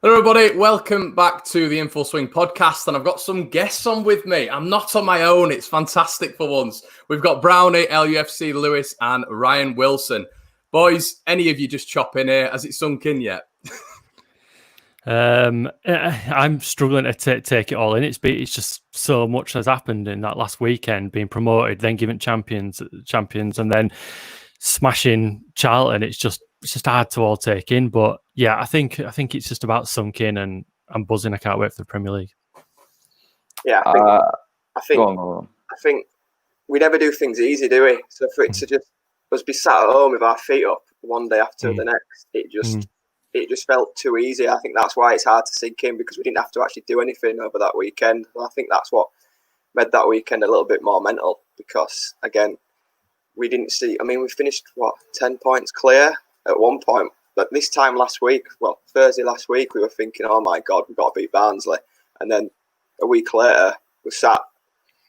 Hello everybody, welcome back to the In Full Swing podcast, and I've got some guests on with me. I'm not on my own, it's fantastic for once. We've got Brownie, LUFC Lewis and Ryan Wilson. Boys, any of you just chop in here? Has it sunk in yet? I'm struggling to take it all in. It's just so much has happened in that last weekend, being promoted, then given champions, and then smashing Charlton. It's just hard to all take in. But yeah, I think it's just about sunk in, and I'm buzzing. I can't wait for the Premier League. Yeah, I think we never do things easy, do we? So for it to just us be sat at home with our feet up one day after the next, it just felt too easy. I think that's why it's hard to sink in, because we didn't have to actually do anything over that weekend. And I think that's what made that weekend a little bit more mental, because again, we didn't see. I mean, we finished 10 points clear at one point. But this time last week, Thursday last week, we were thinking, oh my God, we've got to beat Barnsley. And then a week later, we sat.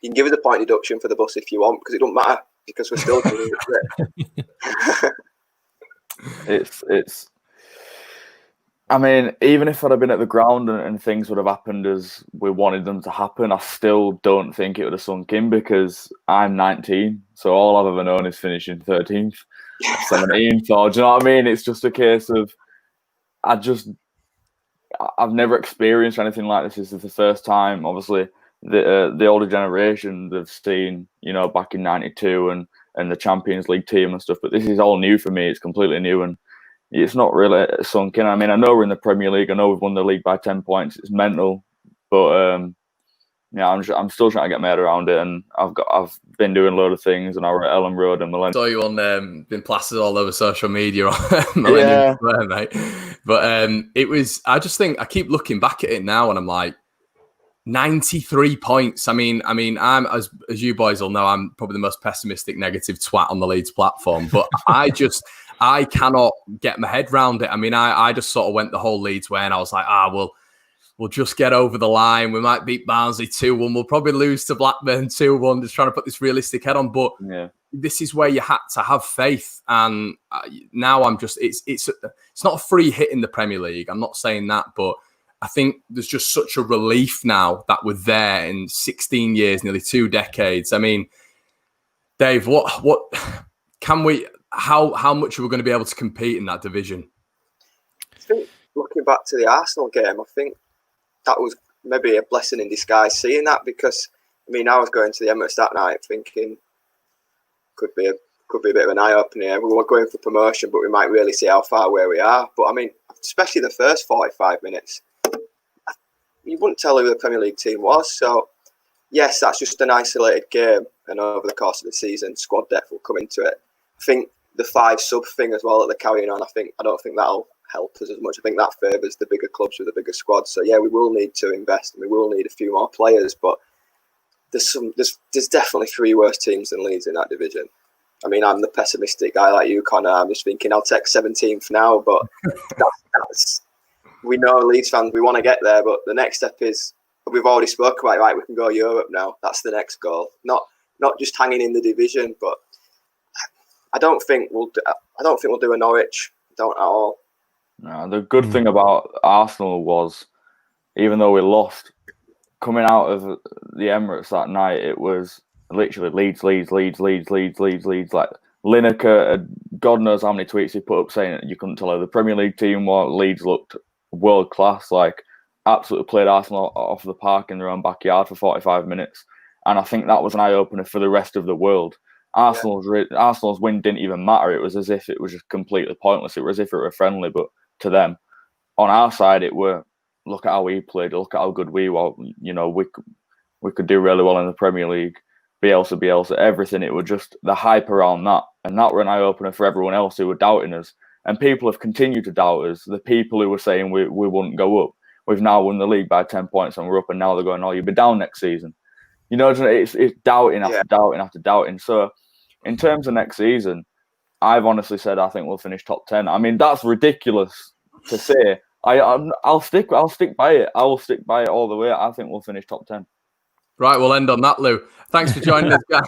You can give us a point deduction for the bus if you want, because it doesn't matter, because we're still doing it. It's. I mean, even if I'd have been at the ground and things would have happened as we wanted them to happen, I still don't think it would have sunk in, because I'm 19, so all I've ever known is finishing 13th, 17th. So, do you know what I mean? It's just a case of I've never experienced anything like this. This is the first time, obviously, the older generation they've seen, back in '92 and the Champions League team and stuff. But this is all new for me. It's completely new, and it's not really sunk in. I mean, I know we're in the Premier League. I know we've won the league by 10 points. It's mental, but I'm still trying to get my head around it. And I've been doing a load of things, and I were at Ellen Road and Millennium. Saw you on been plastered all over social media on Millennium Square, mate. But it was. I just think I keep looking back at it now, and I'm like, 93 points. I mean, I'm as you boys all know, I'm probably the most pessimistic, negative twat on the Leeds platform. But I cannot get my head around it. I mean, I just sort of went the whole Leeds way, and I was like, we'll just get over the line. We might beat Barnsley 2-1. We'll probably lose to Blackburn 2-1. Just trying to put this realistic head on. But this is where you had to have faith. And now I'm just, it's not a free hit in the Premier League. I'm not saying that, but I think there's just such a relief now that we're there in 16 years, nearly 2 decades. I mean, Dave, what can we? How much are we going to be able to compete in that division? I think looking back to the Arsenal game, I think that was maybe a blessing in disguise seeing that, because I mean, I was going to the Emirates that night thinking could be a bit of an eye opener here. We were going for promotion, but we might really see how far away we are. But I mean, especially the first 45 minutes, you wouldn't tell who the Premier League team was. So yes, that's just an isolated game, and over the course of the season, squad depth will come into it. I think the 5 sub thing as well that they're carrying on, I don't think that'll help us as much. I think that favours the bigger clubs with the bigger squads. So yeah, we will need to invest, and we will need a few more players. But there's definitely 3 worse teams than Leeds in that division. I mean, I'm the pessimistic guy like you, Conor. I'm just thinking I'll take 17th now, but that's we know Leeds fans, we want to get there, but the next step is, we've already spoke about, right, we can go Europe now. That's the next goal. Not just hanging in the division, but I don't think we'll do a Norwich. Don't at all. No, the good thing about Arsenal was, even though we lost, coming out of the Emirates that night, it was literally Leeds. Like Lineker, God knows how many tweets he put up saying that you couldn't tell who the Premier League team was. Leeds looked world class, like absolutely played Arsenal off the park in their own backyard for 45 minutes. And I think that was an eye opener for the rest of the world. Arsenal's win didn't even matter. It was as if it was just completely pointless. It was as if it were friendly, but to them, on our side, it were, look at how we played, look at how good we were. We could do really well in the Premier League. Bielsa, everything. It was just the hype around that, and that were an eye opener for everyone else who were doubting us. And people have continued to doubt us. The people who were saying we wouldn't go up, we've now won the league by 10 points and we're up, and now they're going, oh, you'll be down next season. It's doubting after doubting after doubting. So in terms of next season, I've honestly said I think we'll finish top 10. I mean, that's ridiculous to say. I'll stick by it. I will stick by it all the way. I think we'll finish top 10. Right, we'll end on that, Lou. Thanks for joining us, guys.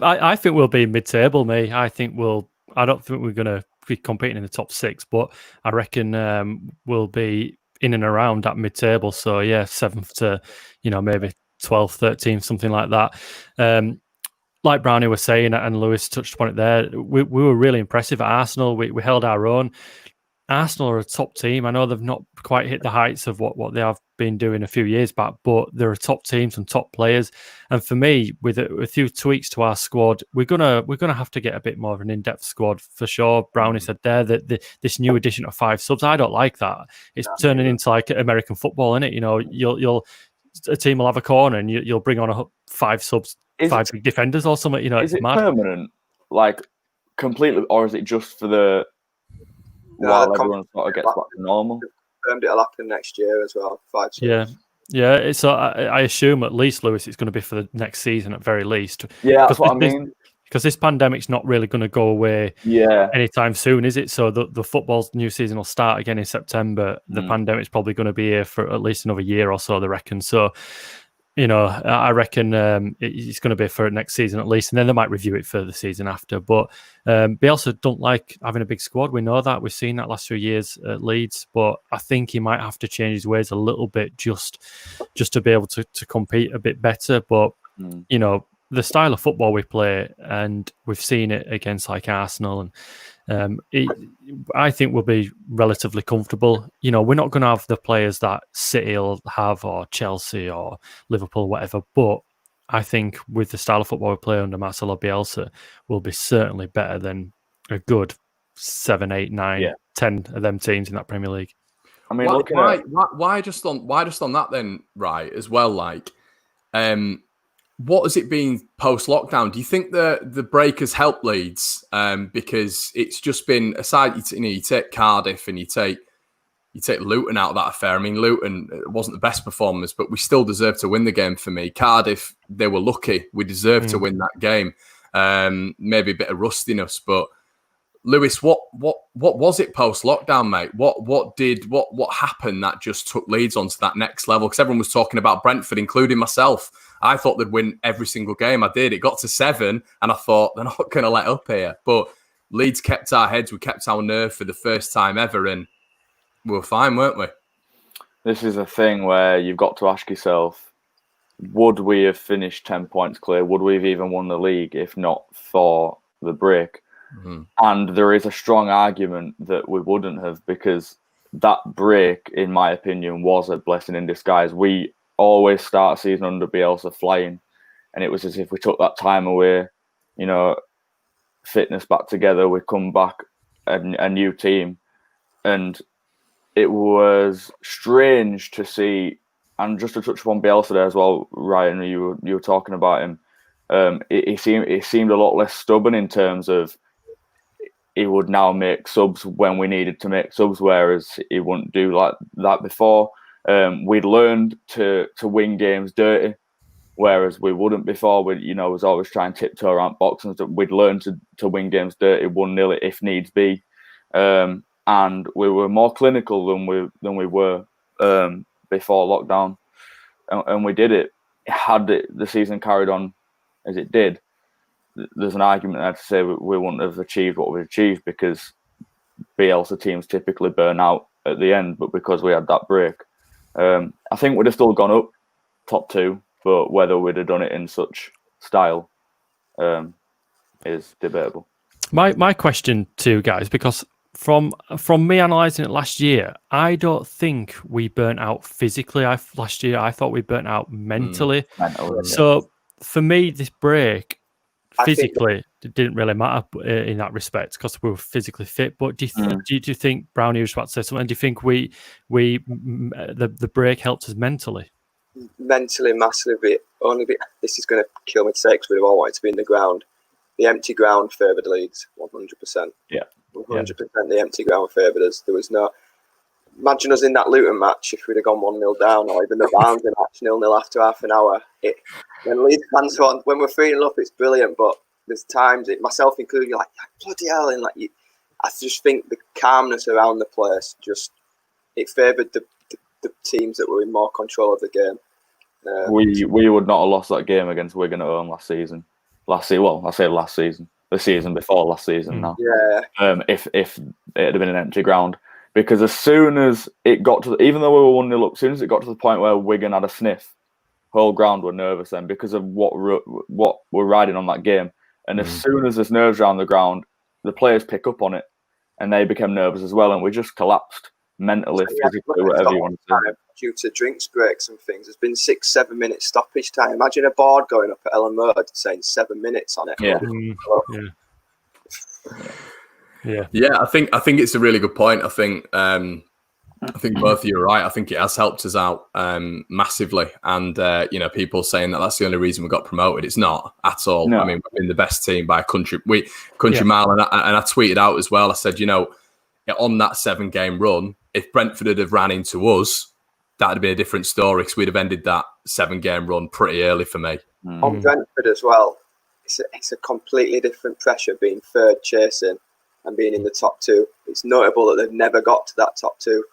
I think we'll be mid-table, mate. I don't think we're going to be competing in the top 6, but I reckon we'll be in and around that mid-table. So yeah, 7th to, maybe 12th, 13th, something like that. Like Brownie was saying, and Lewis touched upon it there, we were really impressive at Arsenal. We held our own. Arsenal are a top team. I know they've not quite hit the heights of what they have been doing a few years back, but they're a top team, some top players. And for me, with a few tweaks to our squad, we're gonna have to get a bit more of an in-depth squad for sure. Brownie said there that this new addition of 5 subs, I don't like that. It's turning into like American football, isn't it? You'll a team will have a corner and you'll bring on 5 subs, 5 big defenders or something. Is it mad. Permanent, like completely, or is it just for the? While everyone sort of gets back to normal. It'll happen next year as well. 5 subs. Yeah. So I assume at least, Lewis, it's going to be for the next season at very least. Yeah, that's what I mean. Because this pandemic's not really going to go away anytime soon, is it? So the football's new season will start again in September. The pandemic's probably going to be here for at least another year or so, they reckon. So, I reckon it's going to be for next season at least, and then they might review it for the season after. But Bielsa don't like having a big squad. We know that. We've seen that last few years at Leeds. But I think he might have to change his ways a little bit just to be able to compete a bit better. But, the style of football we play, and we've seen it against like Arsenal, and I think we'll be relatively comfortable. We're not going to have the players that City will have, or Chelsea or Liverpool, whatever. But I think with the style of football we play under Marcelo Bielsa, we'll be certainly better than a good 7, 8, 9, 10 of them teams in that Premier League. I mean, why just on that then, right? As well, like, what has it been post-lockdown? Do you think the break has helped Leeds? Because it's just been, aside, you take Cardiff and you take Luton out of that affair. I mean, Luton wasn't the best performers, but we still deserved to win the game for me. Cardiff, they were lucky. We deserved to win that game. Maybe a bit of rustiness, but Lewis, what was it post-lockdown, mate? What happened that just took Leeds onto that next level? Because everyone was talking about Brentford, including myself. I thought they'd win every single game. I did. It got to 7, and I thought they're not going to let up here. But Leeds kept our heads. We kept our nerve for the first time ever, and we were fine, weren't we? This is a thing where you've got to ask yourself, would we have finished 10 points clear? Would we have even won the league if not for the break? Mm-hmm. And there is a strong argument that we wouldn't have, because that break, in my opinion, was a blessing in disguise. We always start a season under Bielsa flying, and it was as if we took that time away, fitness back together, we come back a new team. And it was strange to see, and just to touch upon Bielsa there as well, Ryan, you were talking about him, he seemed a lot less stubborn in terms of he would now make subs when we needed to make subs, whereas he wouldn't do like that before. We'd learned to win games dirty, whereas we wouldn't before. We, was always trying to tiptoe around boxes. We'd learned to win games dirty, 1-0 if needs be, and we were more clinical than we were before lockdown, and we did it. Had the season carried on as it did, there's an argument there to say we wouldn't have achieved what we achieved, because Bielsa teams typically burn out at the end, but because we had that break. I think we'd have still gone up top 2, but whether we'd have done it in such style is debatable. My question to you guys, because from me analysing it last year, I don't think we burnt out physically. Last year, I thought we burnt out mentally. So for me, this break, physically, it didn't really matter in that respect because we were physically fit. But do you think, Brownie was about to say something? Do you think the break helped us mentally? Mentally, massively. This is going to kill me to say, because we all wanted to be in the ground. The empty ground favoured Leeds, 100%. Yeah, 100%. The empty ground favoured us. There was no. Imagine us in that Luton match if we'd have gone 1-0 down, or even the Barnsley match 0-0 after half an hour. When Leeds fans on, when we're 3-0 up, it's brilliant. But there's times, myself included, you're like, bloody hell, and I just think the calmness around the place it favoured the teams that were in more control of the game. We would not have lost that game against Wigan at home last season. I say last season. the season before last season now. Yeah. If it had been an empty ground. Because as soon as it got to, even though we were 1-0 up, as soon as it got to the point where Wigan had a sniff, whole ground were nervous then because of what we're riding on that game. And as soon as there's nerves around the ground, the players pick up on it, and they became nervous as well, and we just collapsed mentally, physically, whatever you want to say. Due to drinks breaks and things, there's been 6-7 minute stoppage time. Imagine a board going up at Ellen Road saying 7 minutes on it. Yeah. I think it's a really good point. I think both of you are right. I think it has helped us out massively. And people saying that that's the only reason we got promoted. It's not at all. No. I mean, we've been the best team by a country mile. And I tweeted out as well. I said, on that 7-game run, if Brentford had have ran into us, that would have been a different story because we'd have ended that 7-game run pretty early for me. On Brentford as well, it's a completely different pressure being third chasing and being in the top 2. It's notable that they've never got to that top 2.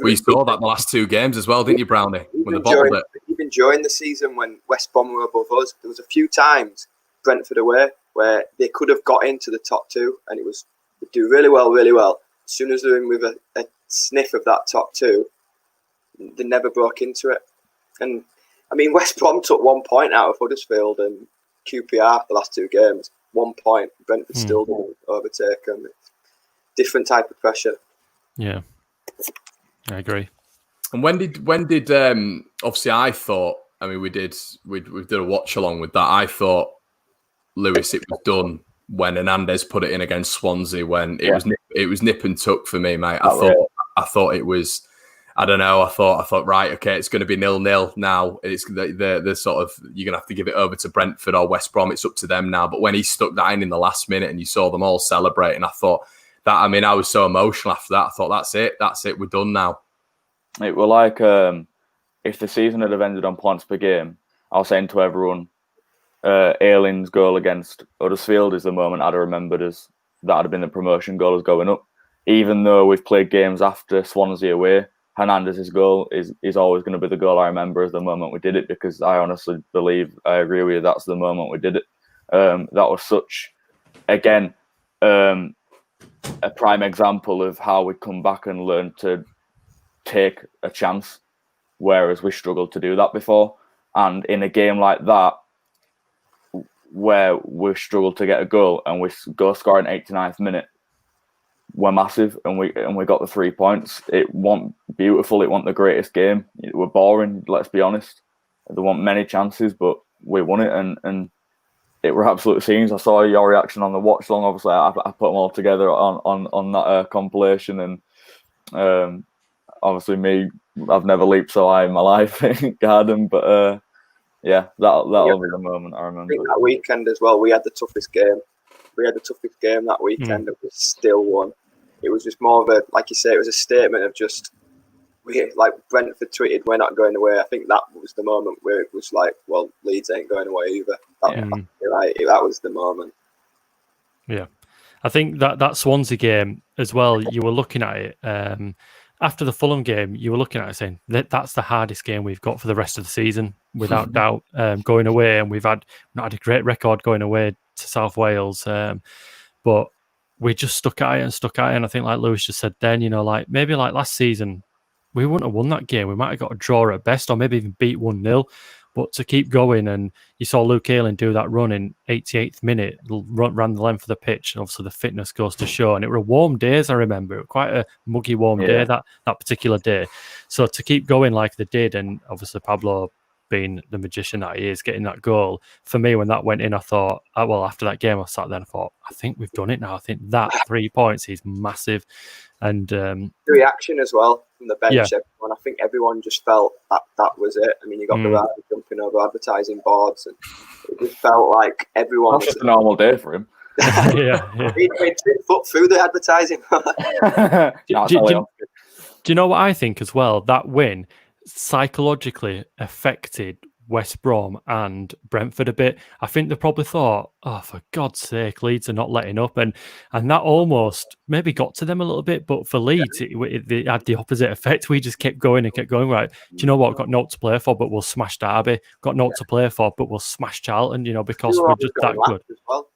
We saw that the last 2 games as well, didn't you, Brownie? Even during the season when West Brom were above us, there was a few times Brentford away where they could have got into the top 2 and they do really well, really well. As soon as they're in with a sniff of that top 2, they never broke into it. And I mean, West Brom took 1 point out of Huddersfield and QPR the last 2 games. 1 point. Brentford still didn't overtake them. It's different type of pressure. Yeah, I agree. And when did obviously I thought, I mean, we did a watch along with that. I thought, Lewis, it was done when Hernandez put it in against Swansea when it was nip and tuck for me, mate. I thought it was, I don't know. I thought right, okay, it's going to be 0-0 now. It's the sort of, you're going to have to give it over to Brentford or West Brom. It's up to them now. But when he stuck that in the last minute and you saw them all celebrating, I thought that, I mean, I was so emotional after that. I thought that's it. We're done now. It were like if the season had have ended on points per game, I was saying to everyone, Ayling's goal against Huddersfield is the moment I'd have remembered as that had been the promotion goal as going up. Even though we've played games after Swansea away, Hernandez's goal is always going to be the goal I remember as the moment we did it, because I honestly believe, I agree with you, that's the moment we did it. That was such, again, a prime example of how we come back and learn to take a chance, whereas we struggled to do that before. And in a game like that, where we struggled to get a goal and we go score in 89th minute, we're massive, and we got the 3 points. It wasn't beautiful. It wasn't the greatest game. It were boring. Let's be honest. There weren't many chances, but we won it, and it were absolute scenes. I saw your reaction on the watch long. Obviously, I put them all together on that compilation, and obviously me, I've never leaped so high in my life in Garden, but that'll be the moment I remember. I think that weekend as well, we had the toughest game. That weekend, and we still won. It was just more of a, like you say, it was a statement of just, like Brentford tweeted, "We're not going away." I think that was the moment where it was like, well, Leeds ain't going away either. That was the moment. Yeah, I think that Swansea game as well, you were looking at it after the Fulham game, you were looking at it saying that's the hardest game we've got for the rest of the season, without doubt, going away. And we've not had a great record going away to South Wales, but we just stuck at it. And I think, like Lewis just said then, maybe like last season, we wouldn't have won that game. We might have got a draw at best, or maybe even beat 1-0. But to keep going, and you saw Luke Ayling do that run in 88th minute, ran the length of the pitch, and obviously the fitness goes to show. And it were warm days, I remember. It was quite a muggy, warm day that particular day. So to keep going like they did, and obviously Pablo being the magician that he is, getting that goal, for me, when that went in, I thought, after that game, I sat there and I thought, I think we've done it now. I think that 3 points is massive. And the reaction as well from the bench, everyone, I think everyone just felt that was it. I mean, you got the rider jumping over advertising boards, and it just felt like everyone. That's just a normal day for him. He made 2 foot through the advertising. Do you know what I think as well? That win psychologically affected West Brom and Brentford a bit. I think they probably thought, oh, for God's sake, Leeds are not letting up. And that almost maybe got to them a little bit. But for Leeds, it had the opposite effect. We just kept going and kept going. Right, do you know what? Got naught to play for, but we'll smash Derby. Got naught to play for, but we'll smash Charlton, because we're just that good. As well.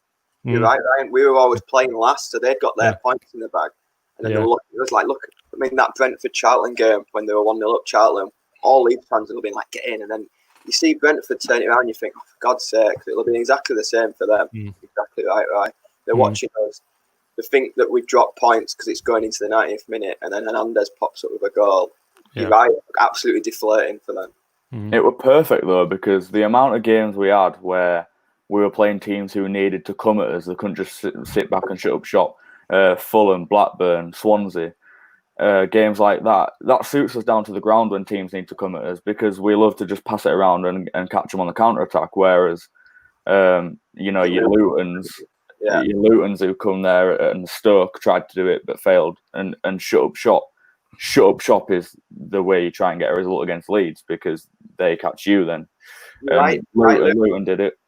You're right, Ryan. We were always playing last, so they'd got their points in the bag. And then they were looking, it was like, look, I mean, that Brentford-Charlton game, when they were 1-0 up Charlton, all Leeds fans would have been like, get in. And then you see Brentford turn it around and you think, oh, for God's sake, it'll be exactly the same for them. Exactly right. They're watching us. They think that we drop points because it's going into the 90th minute, and then Hernandez pops up with a goal. You're right, absolutely deflating for them. It was perfect, though, because the amount of games we had where we were playing teams who needed to come at us, they couldn't just sit back and shut up shop. Fulham, Blackburn, Swansea, games like that. That suits us down to the ground when teams need to come at us, because we love to just pass it around and catch them on the counter-attack, whereas, your Lutons who come there, and Stoke tried to do it but failed, and shut up shop. Shut up shop is the way you try and get a result against Leeds, because they catch you then. Luton did it.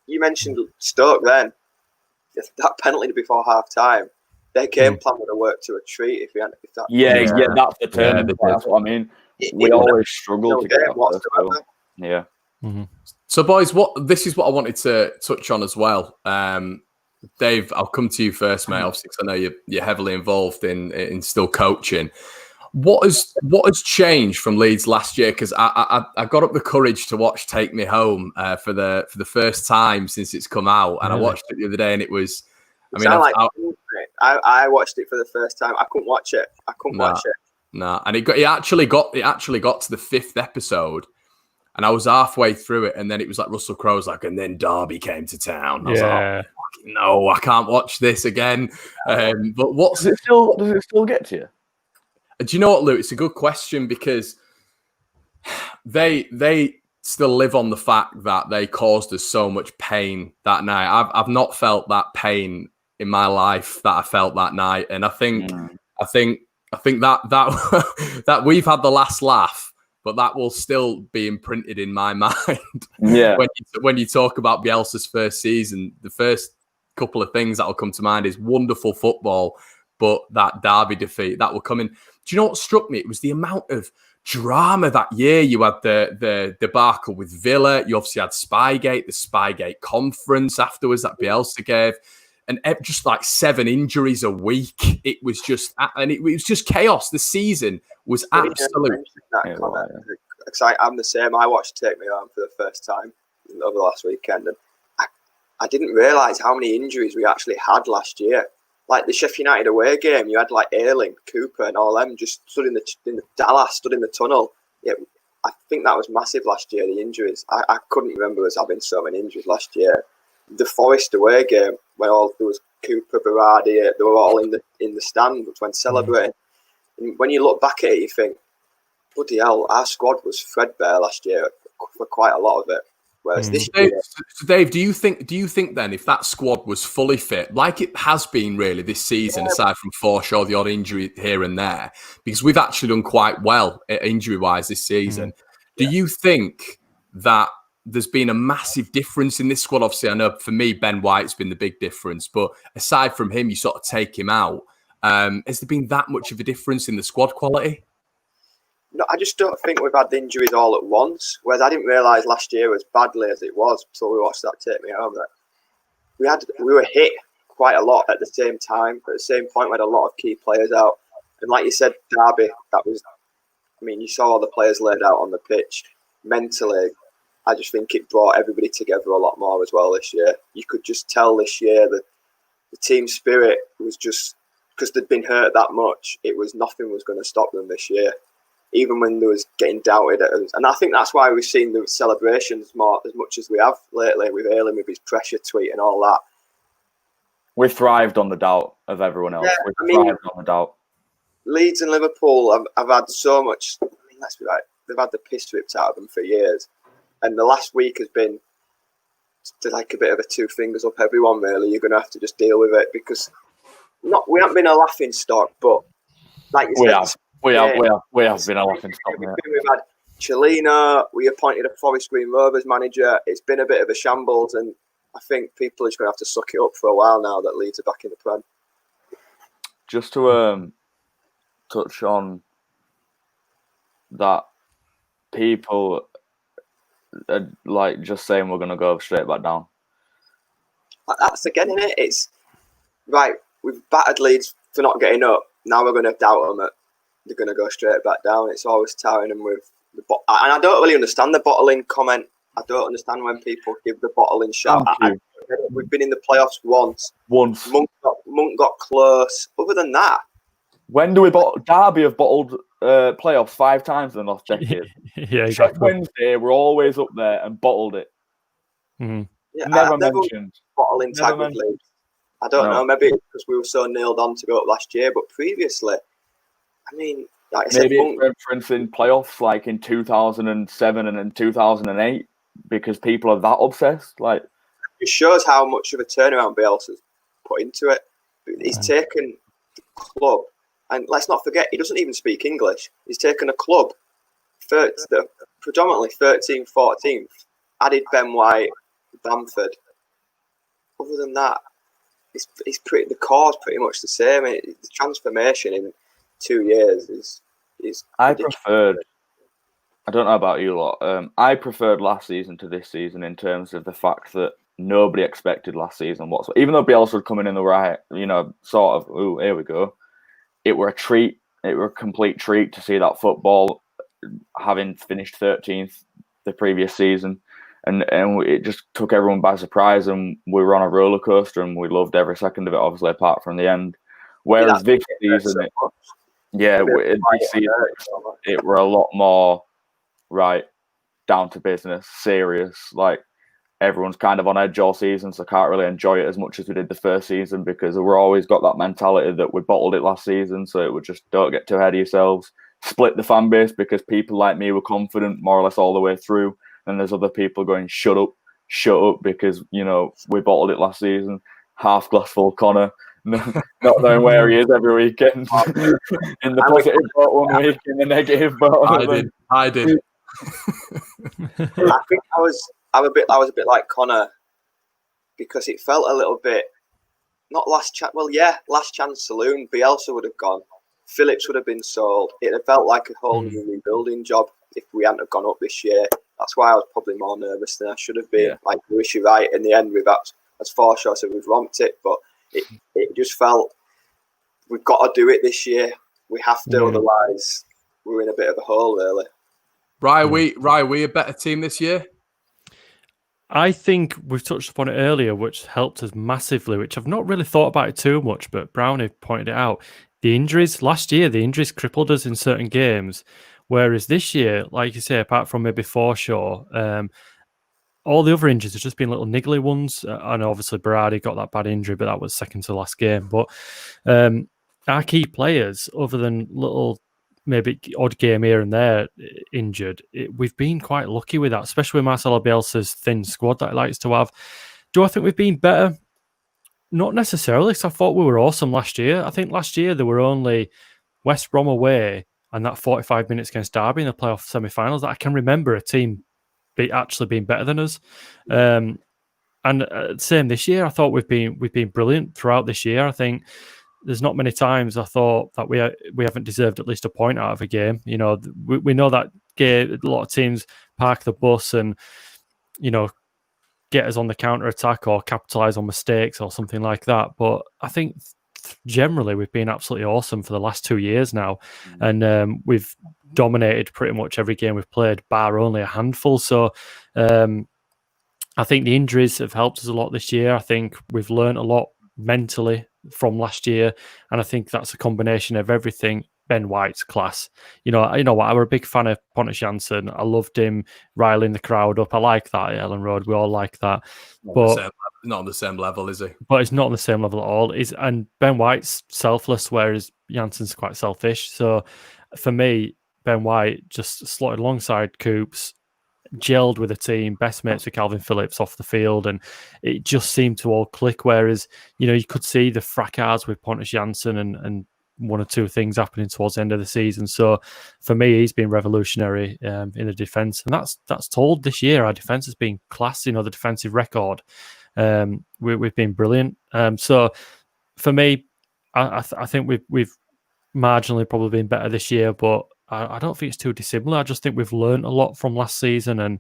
You mentioned Stoke then. That penalty before half time, their game plan would have worked to a treat if that's the term. That's what I mean. We always struggle to get that. Yeah. So, boys, this is what I wanted to touch on as well. Dave, I'll come to you first, mate. Obviously, because I know you're heavily involved in still coaching. What has changed from Leeds last year? Because I got up the courage to watch Take Me Home for the first time since it's come out, and I watched it the other day, and it was. I watched it for the first time. I couldn't watch it. Nah, and it actually got to the 5th episode, and I was halfway through it, and then it was like Russell Crowe was like, and then Derby came to town. I was like, oh, no, I can't watch this again. But does it still get to you? Do you know what, Lou? It's a good question, because they still live on the fact that they caused us so much pain that night. I've not felt that pain in my life that I felt that night, and I think that we've had the last laugh, but that will still be imprinted in my mind. Yeah. When you talk about Bielsa's first season, the first couple of things that will come to mind is wonderful football, but that Derby defeat that will come in. Do you know what struck me? It was the amount of drama that year. You had the debacle with Villa. You obviously had Spygate, the Spygate conference afterwards that Bielsa gave, and just like 7 injuries a week. It was just, and it was just chaos. The season was absolute. I'm the same. I watched Take Me Home for the first time over the last weekend, and I didn't realise how many injuries we actually had last year. Like the Sheffield United away game, you had like Ayling, Cooper, and all them just stood in the tunnel. Yeah, I think that was massive last year. The injuries, I couldn't remember us having so many injuries last year. The Forest away game, where there was Cooper, Berardi, they were all in the stand when celebrating. And when you look back at it, you think, bloody hell, our squad was threadbare last year for quite a lot of it. Whereas this year, Dave, do you think then, if that squad was fully fit, like it has been really this season, aside from Forshaw, the odd injury here and there, because we've actually done quite well injury-wise this season, do you think that there's been a massive difference in this squad? Obviously, I know for me, Ben White's been the big difference, but aside from him, you sort of take him out. Has there been that much of a difference in the squad quality? No, I just don't think we've had the injuries all at once. Whereas I didn't realise last year as badly as it was until we watched that Take Me Home. That we were hit quite a lot at the same time. At the same point, we had a lot of key players out. And like you said, Derby, you saw all the players laid out on the pitch. Mentally, I just think it brought everybody together a lot more as well this year. You could just tell this year that the team spirit was just, because they'd been hurt that much, nothing was going to stop them this year. Even when there was getting doubted at us. And I think that's why we've seen the celebrations as much as we have lately, with Ayling, with his pressure tweet and all that. We thrived on the doubt of everyone else. We thrived on the doubt. Leeds and Liverpool have had so much, let's be right, they've had the piss ripped out of them for years. And the last week has been like a bit of a 2 fingers up everyone, really. You're going to have to just deal with it, because we haven't been a laughing stock, but like you said... We have been a laughing stock. We've had Chelino. We appointed a Forest Green Rovers manager. It's been a bit of a shambles, and I think people are just going to have to suck it up for a while now that Leeds are back in the Prem. Just to touch on that, people are like just saying we're going to go straight back down. That's again in it. It's right. We've battered Leeds for not getting up. Now we're going to doubt them. They're going to go straight back down. It's always tiring them with the and I don't really understand the bottling comment. I don't understand when people give the bottling shout. We've been in the playoffs once. Monk got close. Other than that, when do we Derby have bottled playoffs 5 times in the last decade? Yeah, exactly. Wednesday, we're always up there and bottled it. Mm-hmm. Yeah, never mentioned bottling tag with Leeds. I don't know. Maybe because we were so nailed on to go up last year, but previously, I mean, like I said, for instance, in playoffs like in 2007 and in 2008, because people are that obsessed. Like, it shows how much of a turnaround Bielsa's put into it. He's taken the club, and let's not forget, he doesn't even speak English. He's taken a club, predominantly 13th, 14th, added Ben White, Bamford. Other than that, the core is pretty much the same. The transformation in 2 years is I don't know about you lot. I preferred last season to this season in terms of the fact that nobody expected last season whatsoever. Even though Bielsa would come in the right, sort of, ooh, here we go. It were a treat. It were a complete treat to see that football, having finished 13th the previous season. And it just took everyone by surprise, and we were on a roller coaster, and we loved every second of it, obviously, apart from the end. Whereas this season, it were a lot more, right, down to business, serious. Like, everyone's kind of on edge all season, so can't really enjoy it as much as we did the first season, because we've always got that mentality that we bottled it last season, so it would just don't get too ahead of yourselves. Split the fan base, because people like me were confident more or less all the way through. And there's other people going, shut up, because, we bottled it last season. Half glass full Conor, not knowing where he is every weekend. In the positive boat one week, in the negative boat. I did. I think I was a bit like Conor, because it felt a little bit, not last chance. Well, yeah, last chance saloon. Bielsa would have gone. Phillips would have been sold. It had felt like a whole new rebuilding job if we hadn't have gone up this year. That's why I was probably more nervous than I should have been. Yeah. Like, we wish you right. In the end, as Forshaw said, we've romped it, but it just felt we've got to do it this year. We have to, otherwise we're in a bit of a hole, really. Rye, we a better team this year? I think we've touched upon it earlier, which helped us massively, which I've not really thought about it too much, but Brownie pointed it out. The injuries last year, crippled us in certain games. Whereas this year, like you say, apart from maybe Forshaw, all the other injuries have just been little niggly ones. I know obviously Berardi got that bad injury, but that was second to last game. But our key players, other than little maybe odd game here and there injured, we've been quite lucky with that, especially with Marcelo Bielsa's thin squad that he likes to have. Do I think we've been better? Not necessarily, because I thought we were awesome last year. I think last year there were only West Brom away and that 45 minutes against Derby in the playoff semi-finals that I can remember a team actually being better than us. And same this year. I thought we've been brilliant throughout this year. I think there's not many times I thought that we haven't deserved at least a point out of a game. We know that game, a lot of teams park the bus and get us on the counter attack or capitalize on mistakes or something like that. But I think generally we've been absolutely awesome for the last 2 years now, and we've dominated pretty much every game we've played, bar only a handful. So I think the injuries have helped us a lot this year. I think we've learned a lot mentally from last year, and I think that's a combination of everything. Ben White's class. You know what? I were a big fan of Pontus Jansson. I loved him riling the crowd up. I like that at Ellen Road. We all like that. Not on the same level, is he? But it's not on the same level at all. And Ben White's selfless, whereas Jansson's quite selfish. So for me, Ben White just slotted alongside Coops, gelled with the team, best mates with Calvin Phillips off the field, and it just seemed to all click. Whereas, you could see the fracas with Pontus Jansson and one or two things happening towards the end of the season. So for me, he's been revolutionary in the defence, and that's told this year. Our defence has been class. The defensive record, we've been brilliant. So for me, I think we've marginally probably been better this year, but I don't think it's too dissimilar. I just think we've learned a lot from last season, and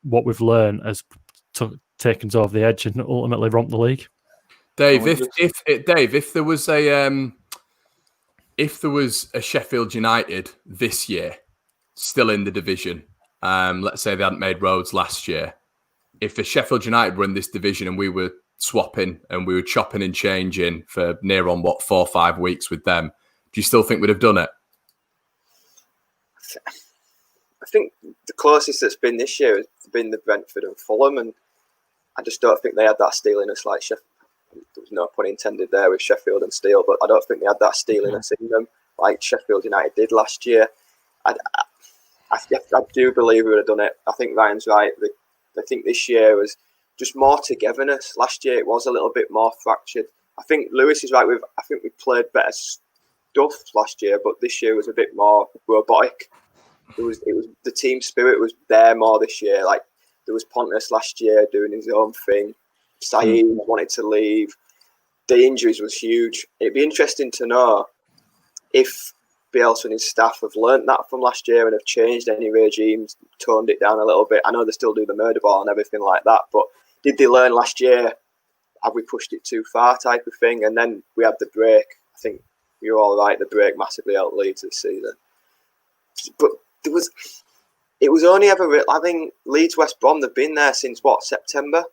what we've learned has taken us over the edge and ultimately romped the league. Dave, if there was a Sheffield United this year still in the division, let's say they hadn't made roads last year, if the Sheffield United were in this division and we were swapping and we were chopping and changing for near on 4 or 5 weeks with them, do you still think we'd have done it? I think the closest that's been this year has been the Brentford and Fulham, and I just don't think they had that steeliness like Sheffield. There was no pun intended there with Sheffield and Steel, but I don't think they had that steeliness in them like Sheffield United did last year. I do believe we would have done it. I think Ryan's right. I think this year was just more togetherness. Last year it was a little bit more fractured. I think Lewis is right. I think we played better stuff last year, but this year was a bit more robotic. It was the team spirit was there more this year. Like there was Pontus last year doing his own thing. Saeed wanted to leave. The injuries was huge. It'd be interesting to know if Bielsa and his staff have learnt that from last year and have changed any regimes, toned it down a little bit. I know they still do the murder ball and everything like that, but did they learn last year? Have we pushed it too far type of thing? And then we had the break. I think you're all right. The break massively helped Leeds this season. But it was only ever, I think Leeds West Brom, they've been there since September.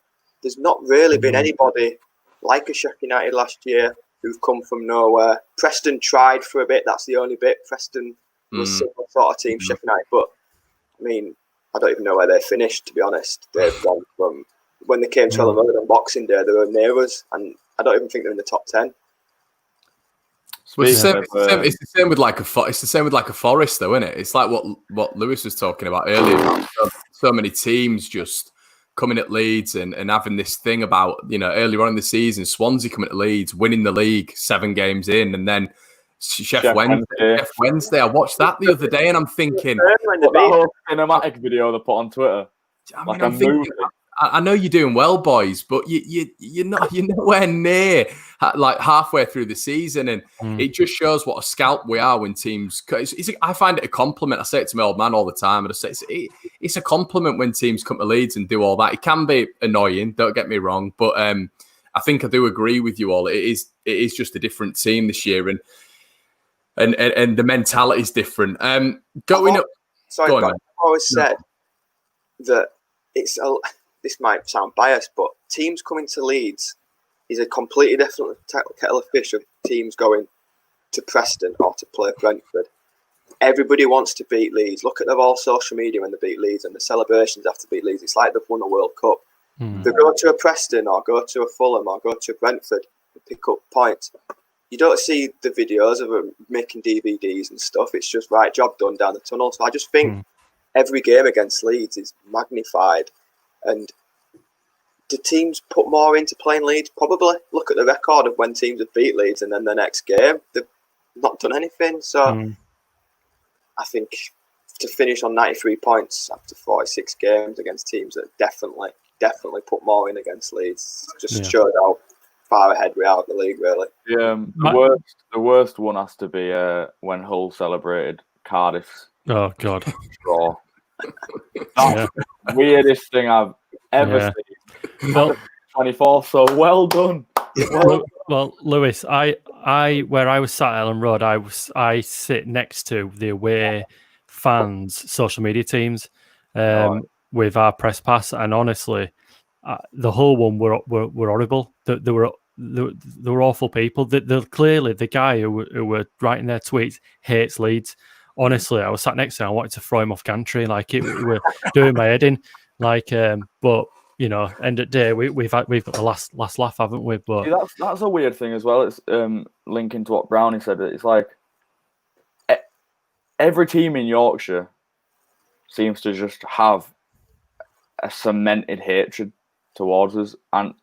There's not really been anybody like a Sheffield United last year who've come from nowhere. Preston tried for a bit. That's the only bit. Preston was similar sort of team, Sheffield United. But, I mean, I don't even know where they finished, to be honest. They've gone from, when they came to Ellen Road on Boxing Day, they were near us. And I don't even think they're in the top 10. Well, it's the same with like a Forest, though, isn't it? It's like what Lewis was talking about earlier. So many teams just coming at Leeds and having this thing about, earlier on in the season, Swansea coming to Leeds, winning the league 7 games in, and then Chef Wednesday. I watched that the other day, and I'm thinking, that whole cinematic video they put on Twitter, I know you're doing well, boys, but you're nowhere near like halfway through the season, and it just shows what a scalp we are when teams. I find it a compliment. I say it to my old man all the time, and I say it's a compliment when teams come to Leeds and do all that. It can be annoying, don't get me wrong, but I think I do agree with you all. It is just a different team this year, and the mentality is different. I always said that this might sound biased, but teams coming to Leeds is a completely different kettle of fish of teams going to Preston or to play Brentford. Everybody wants to beat Leeds. Look at them all social media when they beat Leeds and the celebrations after beat Leeds. It's like they've won a World Cup. They go to a Preston or go to a Fulham or go to a Brentford and pick up points. You don't see the videos of them making DVDs and stuff. It's just, right, job done down the tunnel. So I just think every game against Leeds is magnified. And do teams put more into playing Leeds? Probably. Look at the record of when teams have beat Leeds and then the next game, they've not done anything. So I think to finish on 93 points after 46 games against teams that definitely put more in against Leeds just showed how far ahead we are of the league, really. Yeah, the worst one has to be when Hull celebrated Cardiff's. Oh, God. Draw. That's the weirdest thing I've ever seen. Well, 24, so well done. Well, Lewis, I where I was sat at Ellen Road, I sit next to the away fans' social media teams with our press pass, and honestly, the whole one were horrible. They were awful people. They're clearly the guy who were writing their tweets hates Leeds. Honestly, I was sat next to him. I wanted to throw him off gantry. Like it were doing my head in. Like, but end of the day, we've got the last laugh, haven't we? But see, that's a weird thing as well. It's linking to what Brownie said. It's like every team in Yorkshire seems to just have a cemented hatred towards us, and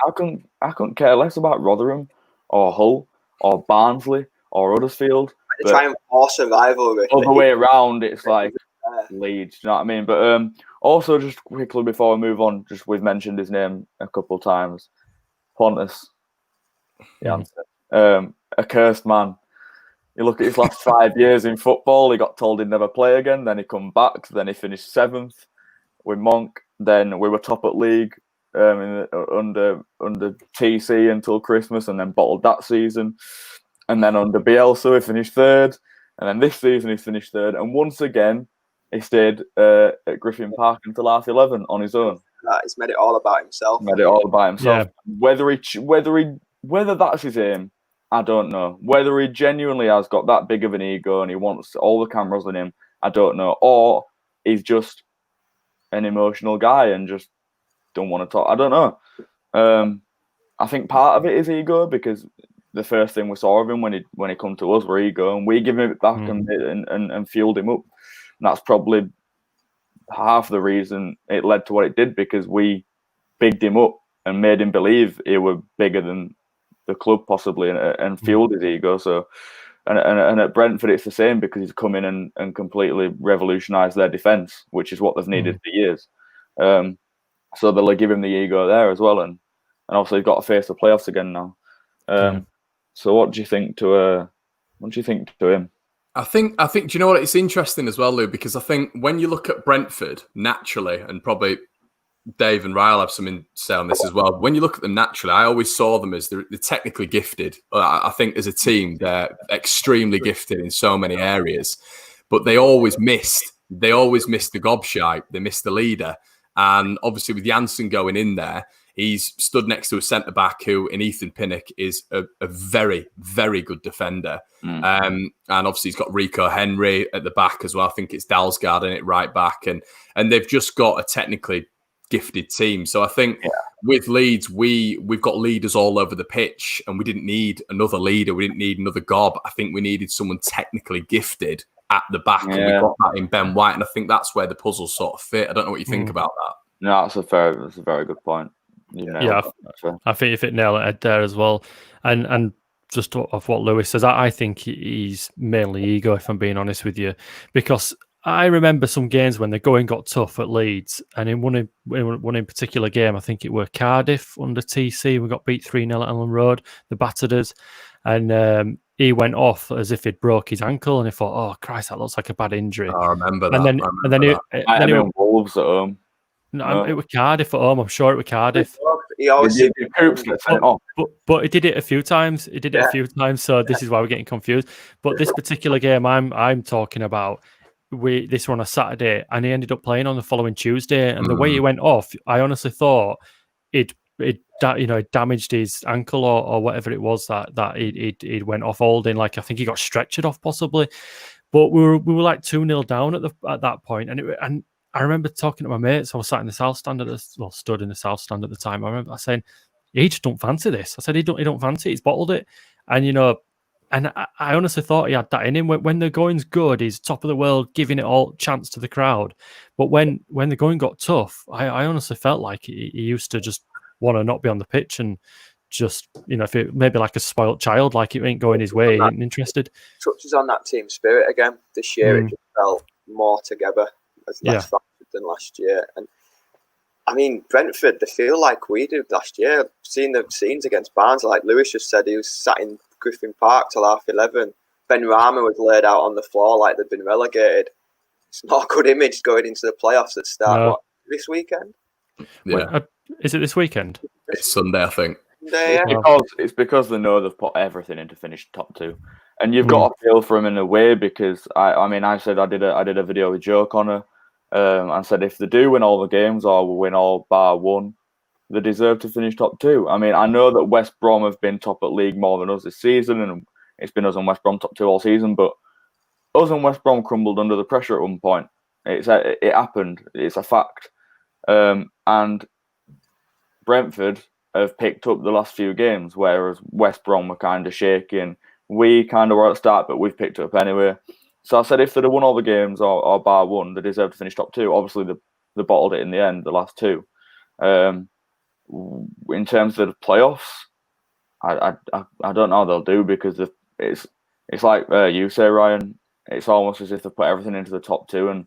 I couldn't care less about Rotherham or Hull or Barnsley or Huddersfield. They try and force a rivalry. Other way around, it's like Leeds. You know what I mean? But also, just quickly before we move on, we've mentioned his name a couple of times. Pontus, the answer. A cursed man. You look at his last 5 years in football. He got told he'd never play again. Then he come back. Then he finished 7th. with Monk. Then we were top at league under TC until Christmas, and then bottled that season. And then under Bielsa, we finished third. And then this season, he's finished third. And once again, he stayed at Griffin Park until half 11 on his own. He's made it all about himself. Yeah. Whether that's his aim, I don't know. Whether he genuinely has got that big of an ego and he wants all the cameras on him, I don't know. Or he's just an emotional guy and just don't want to talk. I don't know. I think part of it is ego, because the first thing we saw of him when he come to us were ego, and we give him it back and fueled him up. And that's probably half the reason it led to what it did, because we bigged him up and made him believe he were bigger than the club possibly, and fueled his ego. So, and at Brentford it's the same, because he's come in and completely revolutionised their defence, which is what they've needed for years. So they'll give him the ego there as well, and obviously he's got to face the playoffs again now. So what do you think to him? I think. Do you know what? It's interesting as well, Lou, because I think when you look at Brentford naturally, and probably Dave and Ryle have something to say on this as well. When you look at them naturally, I always saw them as they're technically gifted. I think as a team, they're extremely gifted in so many areas, but they always missed. They always missed the gobshite. They missed the leader, and obviously with Janssen going in there, he's stood next to a centre-back who, in Ethan Pinnock, is a very, very good defender. And obviously he's got Rico Henry at the back as well. I think it's Dalsgaard in it right back. And they've just got a technically gifted team. So I think with Leeds, we've got leaders all over the pitch, and we didn't need another leader. We didn't need another Gob. I think we needed someone technically gifted at the back. And we got that in Ben White. And I think that's where the puzzle sort of fit. I don't know what you think about that. No, that's a very good point. I think you fit nail it head there as well, and just off what Lewis says, I think he's mainly ego, if I'm being honest with you, because I remember some games when the going got tough at Leeds, and in one in particular game, I think it were Cardiff under TC, we got beat 3-0 at Ellen Road, the battered us, and he went off as if he'd broke his ankle, and he thought, oh Christ, that looks like a bad injury. I remember that. And then Wolves at home. No, it was Cardiff at home. I'm sure it was Cardiff. He always did Coops get sent off. But he did it a few times. So this is why we're getting confused. But this particular game I'm talking about, this were on a Saturday, and he ended up playing on the following Tuesday. And the way he went off, I honestly thought it damaged his ankle or whatever it was that he went off holding. Like I think he got stretchered off possibly. But we were like 2-0 down at that point, and I remember talking to my mates. I was sat in the south stand stood in the south stand at the time. I remember saying, he just don't fancy this. I said, he don't fancy it. He's bottled it. And, and I honestly thought he had that in him. When the going's good, he's top of the world, giving it all chance to the crowd. But when the going got tough, I honestly felt like he used to just want to not be on the pitch and just, if it maybe like a spoilt child, like it ain't going his way, he ain't interested. Touches on that team spirit again. This year, it just felt more together. As less fractured than last year. And I mean, Brentford, they feel like we did last year. Seeing the scenes against Barnes, like Lewis just said, he was sat in Griffin Park till half 11. Ben Rama was laid out on the floor like they'd been relegated. It's not a good image going into the playoffs that start this weekend. Yeah. Wait, is it this weekend? It's Sunday, I think. It's because they know they've put everything in to finish top two. And you've got to feel for him in a way, because I said I did a video with Joe Conor, and said if they do win all the games or win all bar one, they deserve to finish top two. I mean, I know that West Brom have been top at league more than us this season, and it's been us and West Brom top two all season, but us and West Brom crumbled under the pressure at one point. It happened. It's a fact. And Brentford have picked up the last few games, whereas West Brom were kind of shaking. We kind of were at the start, but we've picked it up anyway. So I said if they'd have won all the games or bar one, they deserve to finish top two. Obviously, they bottled it in the end, the last two. In terms of the playoffs, I don't know how they'll do, because it's like you say, Ryan. It's almost as if they put everything into the top two, and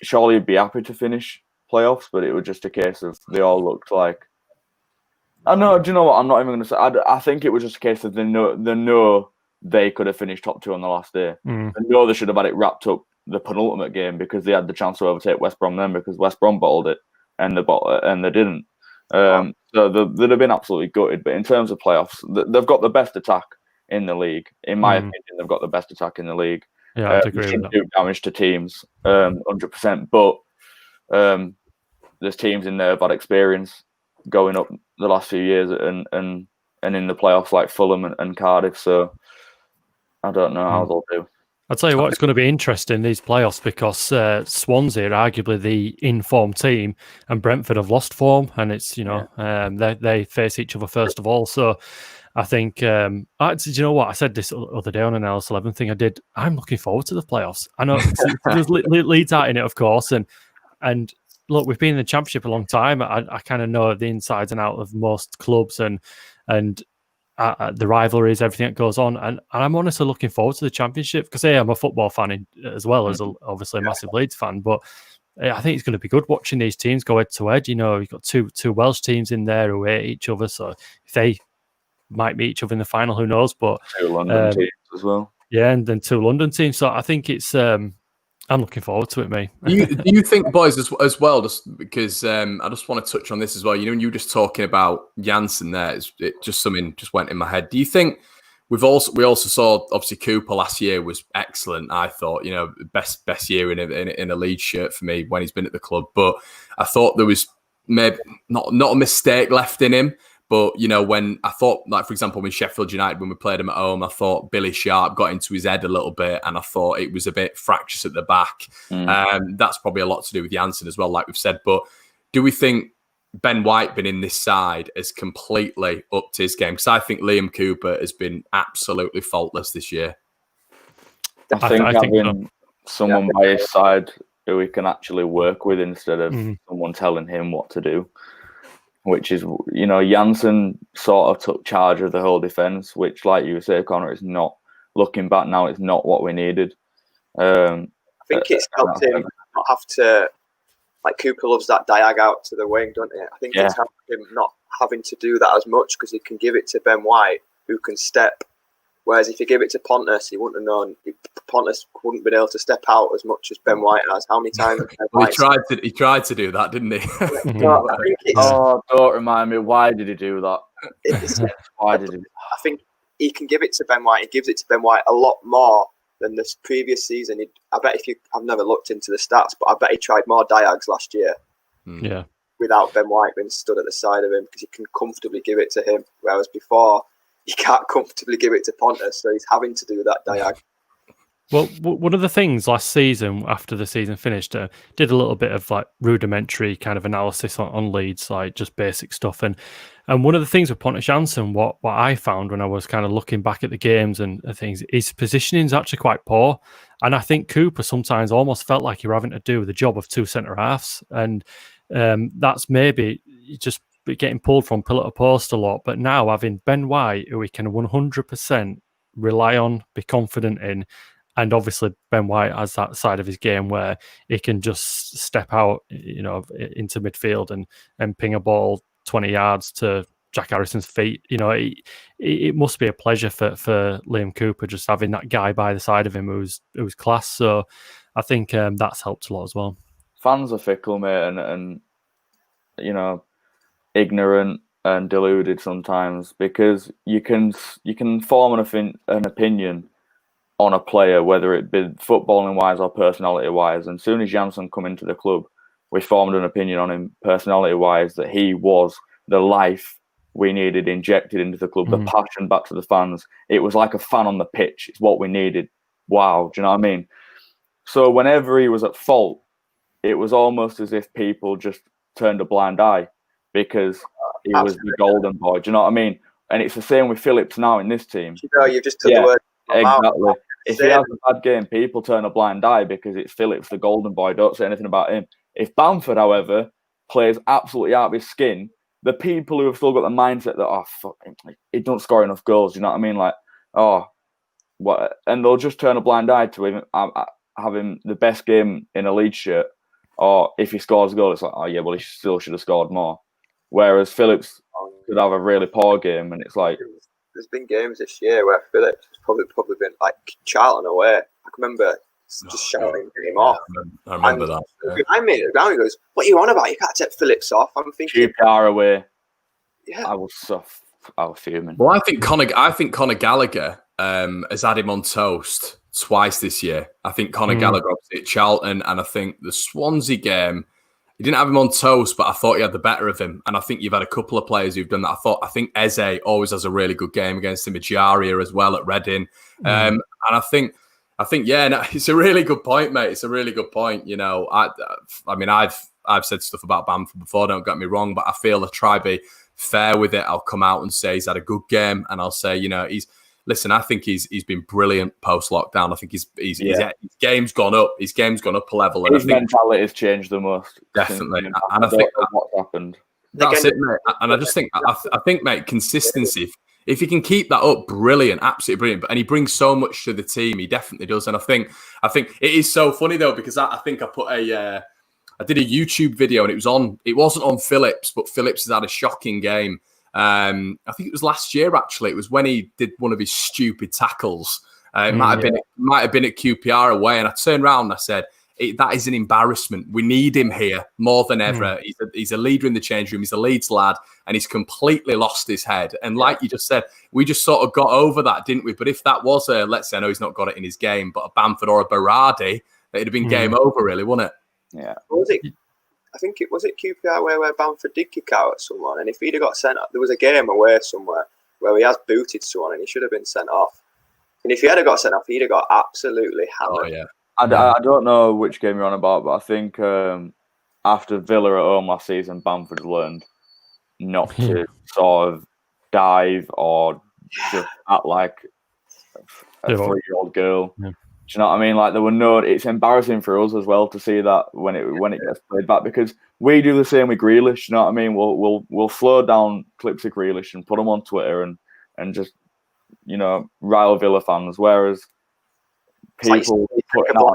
surely you'd be happy to finish playoffs, but it was just a case of they all looked like. I know. Do you know what? I'm not even going to say. I think it was just a case of they know they could have finished top two on the last day. They know they should have had it wrapped up the penultimate game because they had the chance to overtake West Brom then because West Brom bottled it and they didn't. So they'd have been absolutely gutted. But in terms of playoffs, they've got the best attack in the league. In my opinion, they've got the best attack in the league. Yeah, I'd agree with that. Do damage to teams, 100%. But there's teams in there who've had experience going up the last few years and in the playoffs like Fulham and Cardiff. So I don't know how they'll do. I'll tell you what, it's going to be interesting, these playoffs, because Swansea are arguably the in-form team and Brentford have lost form, and it's, they face each other first of all. So I think, do you know what? I said this other day on an LS11 thing I did. I'm looking forward to the playoffs. I know there's Leeds out in it, of course, and look, we've been in the Championship a long time. I kind of know the insides and out of most clubs and the rivalries, everything that goes on. And I'm honestly looking forward to the Championship because I'm a football fan as well as obviously a massive Leeds fan. But I think it's going to be good watching these teams go head to head. You know, you've got two Welsh teams in there who hate each other. So if they might meet each other in the final, who knows? But 2 London teams as well. Yeah, and then 2 London teams. So I think it's... I'm looking forward to it, mate. Do you think, boys, as well, just because I just want to touch on this as well. You know, when you were just talking about Janssen there, something just went in my head. Do you think we also saw, obviously, Cooper last year was excellent, I thought, best year in a Leeds shirt for me when he's been at the club. But I thought there was maybe not a mistake left in him. But, when I thought, like, for example, with Sheffield United, when we played him at home, I thought Billy Sharp got into his head a little bit and I thought it was a bit fractious at the back. That's probably a lot to do with Janssen as well, like we've said. But do we think Ben White being in this side has completely upped his game? Because I think Liam Cooper has been absolutely faultless this year. I think having someone by his side who he can actually work with instead of someone telling him what to do. Which is, Janssen sort of took charge of the whole defence, which, like you say, Conor, is not, looking back now, it's not what we needed. I think it's helped him not have to, like, Cooper loves that diag out to the wing, don't he? I think it's helped him not having to do that as much because he can give it to Ben White, who can step. Whereas if you give it to Pontus, he wouldn't have known. Pontus wouldn't have been able to step out as much as Ben White has. How many times? He tried to do that, didn't he? Don't remind me. Why did he do that? Why did he? I think he can give it to Ben White. He gives it to Ben White a lot more than this previous season. I bet I've never looked into the stats, but I bet he tried more diags last year. Yeah. Without Ben White being stood at the side of him because he can comfortably give it to him, whereas before, he can't comfortably give it to Pontus, so he's having to do that diag. Well, one of the things last season, after the season finished, did a little bit of like rudimentary kind of analysis on Leeds, like just basic stuff. And one of the things with Pontus Jansson, what I found when I was kind of looking back at the games and things, his positioning is actually quite poor. And I think Cooper sometimes almost felt like you're having to do the job of 2 centre halves. And that's maybe just getting pulled from pillar to post a lot. But now having Ben White, who we can 100% rely on, be confident in, and obviously Ben White has that side of his game where he can just step out, into midfield and ping a ball 20 yards to Jack Harrison's feet. It must be a pleasure for Liam Cooper just having that guy by the side of him who's class. So I think that's helped a lot as well. Fans are fickle, mate, and ignorant and deluded sometimes because you can form an opinion on a player, whether it be footballing wise or personality wise. And as soon as Janssen come into the club, we formed an opinion on him personality wise that he was the life we needed injected into the club, the passion back to the fans. It was like a fan on the pitch. It's what we needed. Wow, do you know what I mean? So whenever he was at fault, it was almost as if people just turned a blind eye because he was the golden boy. Do you know what I mean? And it's the same with Phillips now in this team. You just took the word. Exactly. If he has a bad game, people turn a blind eye because it's Phillips, the golden boy. Don't say anything about him. If Bamford, however, plays absolutely out of his skin, the people who have still got the mindset that, fuck, he don't score enough goals, you know what I mean? Like, what? And they'll just turn a blind eye to him having the best game in a Leeds shirt. Or if he scores a goal, it's like, he still should have scored more. Whereas Phillips could have a really poor game, and it's like... There's been games this year where Phillips has probably been like Charlton away. I can remember just shouting him off. I remember that. Behind me, Brownie goes, "What are you on about? You can't take Phillips off." I'm thinking, QPR away. Yeah, I was fuming. Well, I think Conor Gallagher has had him on toast twice this year. I think Conor Gallagher obviously at Charlton, and I think the Swansea game, he didn't have him on toast, but I thought he had the better of him. And I think you've had a couple of players who've done that. I think Eze always has a really good game against him, Ejaria as well at Reading. And I think, it's a really good point, mate. It's a really good point. You know, I mean, I've said stuff about Bamford before, don't get me wrong, but I feel I try to be fair with it. I'll come out and say he's had a good game, and I'll say, you know, I think he's been brilliant post lockdown. I think his game's gone up. His game's gone up a level. And his mentality has changed the most. Definitely. And I think what's happened. That's it, mate. And I just think, I think, mate, consistency. If he can keep that up, brilliant, absolutely brilliant. And he brings so much to the team. He definitely does. And I think it is so funny though, because I think I put I did a YouTube video, and it wasn't on Phillips, but Phillips has had a shocking game. I think it was last year, actually. It was when he did one of his stupid tackles. It might have been at QPR away. And I turned around and I said, that is an embarrassment. We need him here more than ever. He's a leader in the change room. He's a Leeds lad, and he's completely lost his head. And like you just said, we just sort of got over that, didn't we? But if that was let's say, I know he's not got it in his game, but a Bamford or a Berardi, it'd have been game over, really, wouldn't it? Yeah. I think it was QPR where Bamford did kick out at someone, and if he'd have got sent off, there was a game away somewhere where he has booted someone and he should have been sent off. And if he had got sent off, he'd have got absolutely hammered. Oh, yeah. I don't know which game you're on about, but I think after Villa at home last season, Bamford learned not to sort of dive or just act like a 3-year-old girl. Yeah. Do you know what I mean? Like it's embarrassing for us as well to see that when it gets played back, because we do the same with Grealish. You know what I mean? We'll slow down clips of Grealish and put them on Twitter and just, you know, rile Villa fans. Whereas people putting out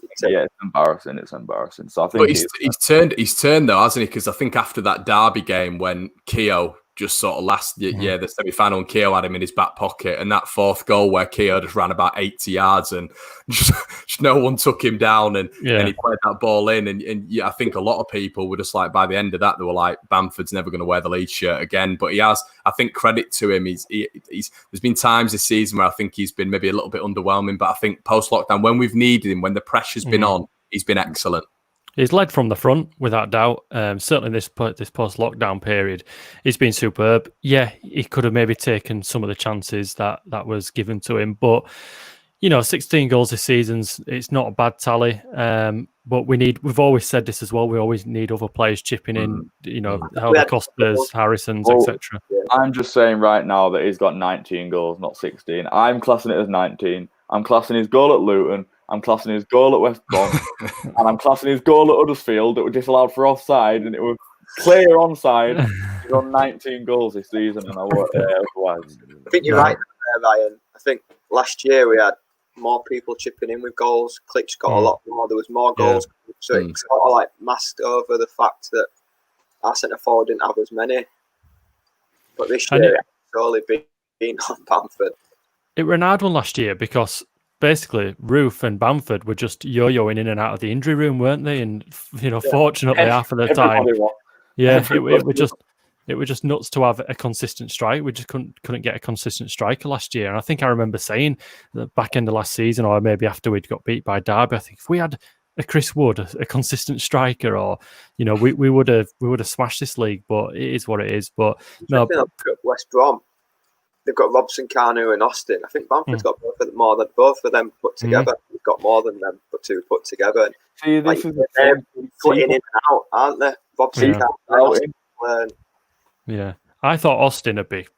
it's embarrassing. It's embarrassing. So I think he's turned though, hasn't he? Because I think after that Derby game when Keogh just sort of the semi-final, and Keogh had him in his back pocket, and that fourth goal where Keogh just ran about 80 yards and just no one took him down, and he played that ball in, and I think a lot of people were just like, by the end of that, they were like, Bamford's never going to wear the Leeds shirt again. But he has, I think, credit to him. He's there's been times this season where I think he's been maybe a little bit underwhelming, but I think post-lockdown, when we've needed him, when the pressure's been on, he's been excellent. He's led from the front, without doubt. Certainly this post-lockdown period, he's been superb. Yeah, he could have maybe taken some of the chances that was given to him. But, you know, 16 goals this season, it's not a bad tally. But we've always said this as well, we always need other players chipping in, you know, Helder Costas, Harrisons, etc. I'm just saying right now that he's got 19 goals, not 16. I'm classing it as 19. I'm classing his goal at Luton. I'm classing his goal at West Brom, and I'm classing his goal at Huddersfield that was disallowed for offside, and it was clear onside. He's on 19 goals this season, and I won't otherwise. I think you're right there, Ryan. I think last year we had more people chipping in with goals. Klitsch got a lot more. There was more goals, so it sort of like masked over the fact that our centre forward didn't have as many. But this year, it's solely been on Bamford. It ran hard one last year because basically Roof and Bamford were just yo-yoing in and out of the injury room, weren't they? And, you know, fortunately, half of the time, it was just nuts to have a consistent strike. We just couldn't get a consistent striker last year. And I think I remember saying the back end of last season, or maybe after we'd got beat by Derby, I think if we had a Chris Wood, a consistent striker, or, you know, we would have smashed this league. But it is what it is. But no, West Brom, they've got Robson, Conor, and Austin. I think Bamford's got both of them put together. We've got more than them two put together. And see, this is they're putting in and out, aren't they? Robson, Conor, yeah. I thought Austin would be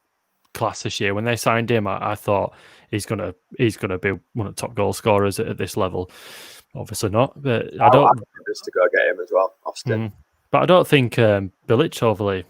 class this year. When they signed him, I thought he's gonna be one of the top goal scorers at this level. Obviously not, but I don't. Just to go get him as well, Austin. But I don't think Bilic overly.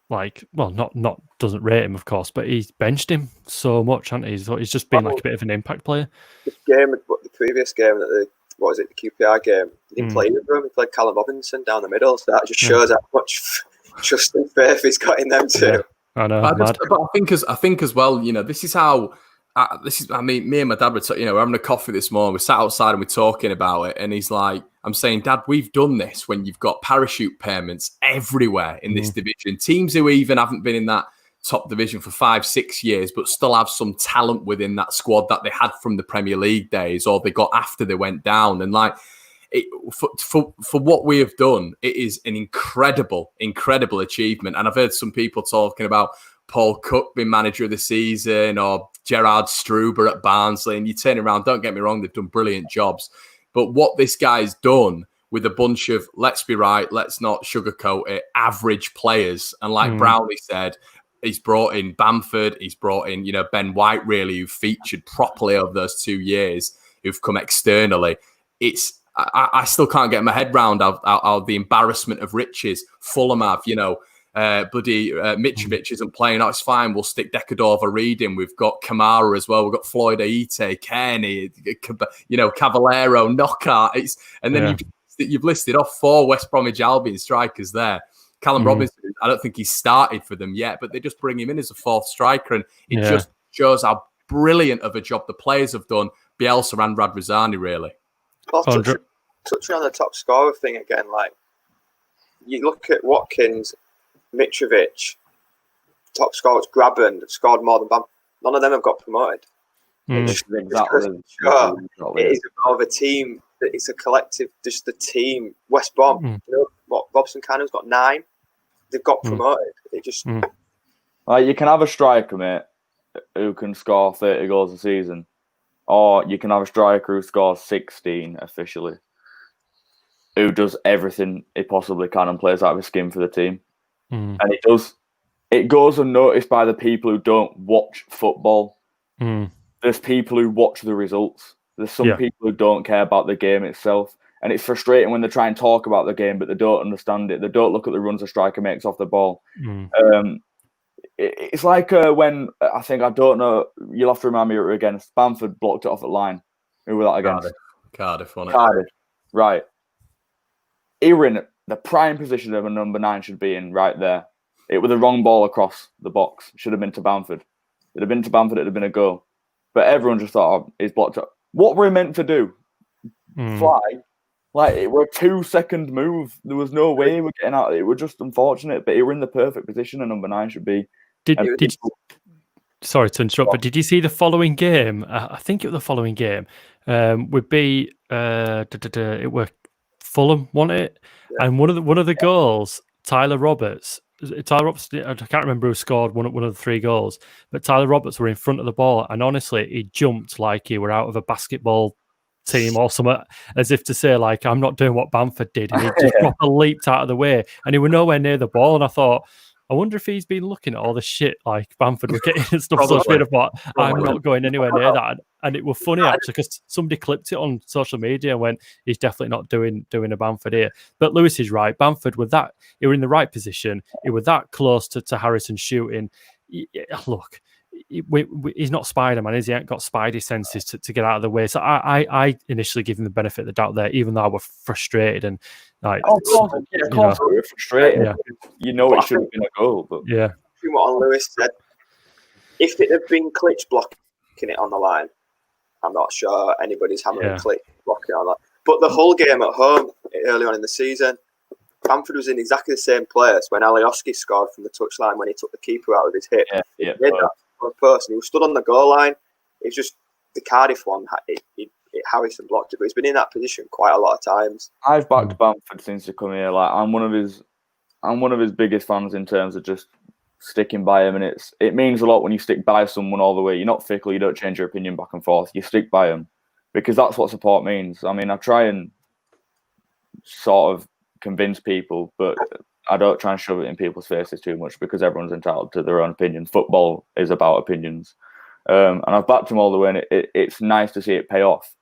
Not doesn't rate him, of course, but he's benched him so much, hasn't he? He's just been like a bit of an impact player. The previous game, the QPR game, he didn't play with him. He played Callum Robinson down the middle, so that just shows how much trust and faith he's got in them too. Yeah, I know. But I think as well, you know, this is how me and my dad were, we're having a coffee this morning. We sat outside and we're talking about it. And he's like, I'm saying, Dad, we've done this when you've got parachute payments everywhere in this division. Teams who even haven't been in that top division for 5-6 years, but still have some talent within that squad that they had from the Premier League days, or they got after they went down. And for what we have done, it is an incredible achievement. And I've heard some people talking about Paul Cook being manager of the season, or Gerard Struber at Barnsley. And you turn around, don't get me wrong, they've done brilliant jobs. But what this guy's done with a bunch of, let's be right, let's not sugarcoat it, average players. And like Brownie said, he's brought in Bamford, he's brought in, Ben White, really, who featured properly over those 2 years, who've come externally. I still can't get my head round how the embarrassment of riches Fulham have, Mitrovic isn't playing. Oh, it's fine. We'll stick Decadova Reading. We've got Kamara as well. We've got Floyd Aite, Kearney, Cavallero, Knockout. You've listed off 4 West Bromwich Albion strikers there. Callum Robinson, I don't think he's started for them yet, but they just bring him in as a 4th striker, and it just shows how brilliant of a job the players have done. Bielsa and Radrizzani, really. Touching on the top scorer thing again, like you look at Watkins, Mitrovic, top scorers, Graben, have scored more than Bamford. None of them have got promoted. It is about a team. It's a collective, just the team. West Brom, Robson Canon's got 9. They've got promoted. It just you can have a striker, mate, who can score 30 goals a season, or you can have a striker who scores 16 officially, who does everything he possibly can and plays out of his skin for the team. And it goes unnoticed by the people who don't watch football. There's people who watch the results. There's some people who don't care about the game itself. And it's frustrating when they try and talk about the game, but they don't understand it. They don't look at the runs a striker makes off the ball. It's like when, I don't know, you'll have to remind me against Bamford blocked it off at line. Who was that against? Cardiff, wasn't it? Cardiff, right. He were in the prime position of a number 9 should be in, right there. It was the wrong ball across the box. Should have been to Bamford. It'd have been to Bamford, it'd have been a goal. But everyone just thought, he's blocked up. What were he meant to do? Fly? Like, it were a 2-second move. There was no way we were getting out of it. It was just unfortunate, but he were in the perfect position a number 9 should be. Sorry to interrupt, but did you see the following game? I think it was the following game. Would be it were Fulham, wasn't it? Yeah. And one of the goals, Tyler Roberts. I can't remember who scored one of the 3 goals, but Tyler Roberts were in front of the ball, and honestly, he jumped like he were out of a basketball team or something, as if to say, like, I'm not doing what Bamford did, and he just proper leaped out of the way, and he was nowhere near the ball, and I thought, I wonder if he's been looking at all the shit like Bamford was getting and stuff. So I thought, I'm not going anywhere near that. And it was funny actually because somebody clipped it on social media and went, he's definitely not doing a Bamford here. But Lewis is right. Bamford he were in the right position. He was that close to Harrison shooting. Look, he's not Spider-Man, is he? Ain't got Spidey senses to get out of the way. So I initially give him the benefit of the doubt there, even though I was frustrated and like. Of course, we were frustrated. Yeah. It should have been a goal, but what Lewis said, if it had been Klitsch blocking it on the line, I'm not sure anybody's hammering Klitsch blocking it on that. But the whole game at home early on in the season, Bamford was in exactly the same place when Alioski scored from the touchline when he took the keeper out of his hip. He did that for a person. He was stood on the goal line. It was just the Cardiff one. Harrison blocked it, but he's been in that position quite a lot of times. I've backed Bamford since he come here. Like I'm one of his biggest fans in terms of just sticking by him, and it means a lot when you stick by someone all the way. You're not fickle. You don't change your opinion back and forth. You stick by him because that's what support means. I mean, I try and sort of convince people, but I don't try and shove it in people's faces too much because everyone's entitled to their own opinion. Football is about opinions. And I've backed him all the way, and it's nice to see it pay off.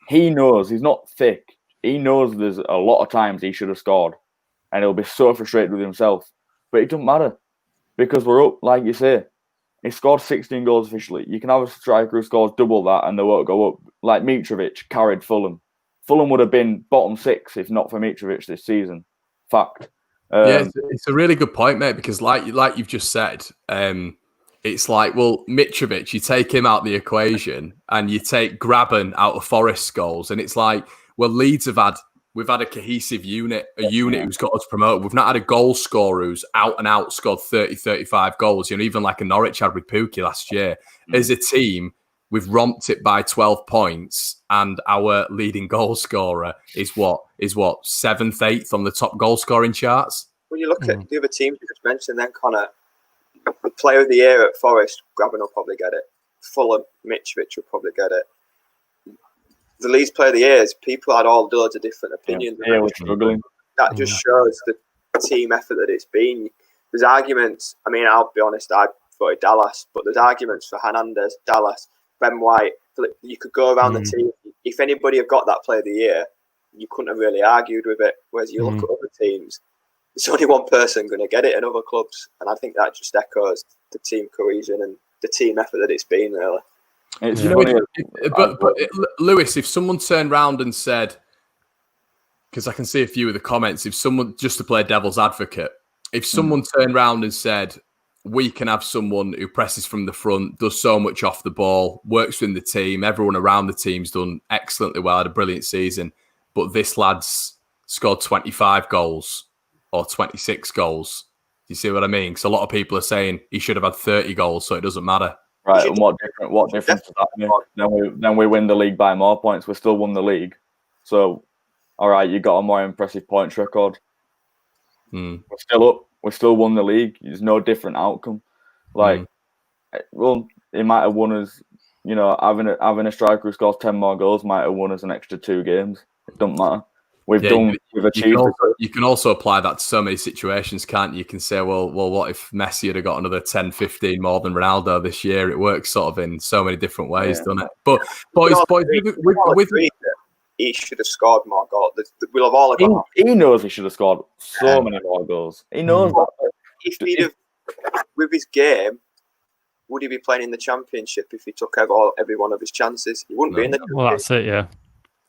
He knows, he's not thick. He knows there's a lot of times he should have scored, and he'll be so frustrated with himself. But it doesn't matter because we're up, like you say. He scored 16 goals officially. You can have a striker who scores double that and they won't go up. Like Mitrovic carried Fulham. Fulham would have been bottom 6 if not for Mitrovic this season. Fact. It's a really good point, mate, because like you've just said, it's like, well, Mitrovic, you take him out the equation and you take Graben out of Forest's goals, and it's like, well, Leeds we've had a cohesive unit, who's got us promoted. We've not had a goal scorer who's out and out scored 30, 35 goals. Even like a Norwich had with Pukki last year. As a team, we've romped it by 12 points, and our leading goal scorer is what 7th, 8th on the top goal scoring charts. When you look at the other teams you just mentioned, then Conor, the player of the year at Forest, Graben will probably get it. Fulham, Mitrovic will probably get it. The Leeds player of the year, people had all loads of different opinions. Yeah, we're struggling. That just shows the team effort that it's been. There's arguments. I mean, I'll be honest, I voted Dallas, but there's arguments for Hernandez, Dallas, Ben White. You could go around the team. If anybody have got that player of the year, you couldn't have really argued with it. Whereas you look at other teams, there's only one person going to get it in other clubs. And I think that just echoes the team cohesion and the team effort that it's been, really. It's but Lewis, if someone turned round and said, because I can see a few of the comments, if someone, just to play devil's advocate, if someone turned round and said, we can have someone who presses from the front, does so much off the ball, works within the team, everyone around the team's done excellently well, had a brilliant season, but this lad's scored 25 goals or 26 goals. Do you see what I mean? Because a lot of people are saying he should have had 30 goals, so it doesn't matter. Right, and what difference does that make? Then we win the league by more points. We still won the league. So, all right, you got a more impressive points record. We're still up. We still won the league. There's no different outcome. Well, it might have won us. Having a striker who scores 10 more goals might have won us an extra 2 games. It doesn't matter. We've achieved. You can also apply that to so many situations, can't you? You can say, well, what if Messi had got another 10, 15 more than Ronaldo this year? It works sort of in so many different ways, doesn't it? But boys, he should have scored more goals. We'll have all got. He knows he should have scored so many more goals. He knows that. If he'd have, with his game, would he be playing in the Championship if he took every one of his chances? He wouldn't be in the Championship. Well, that's it, yeah.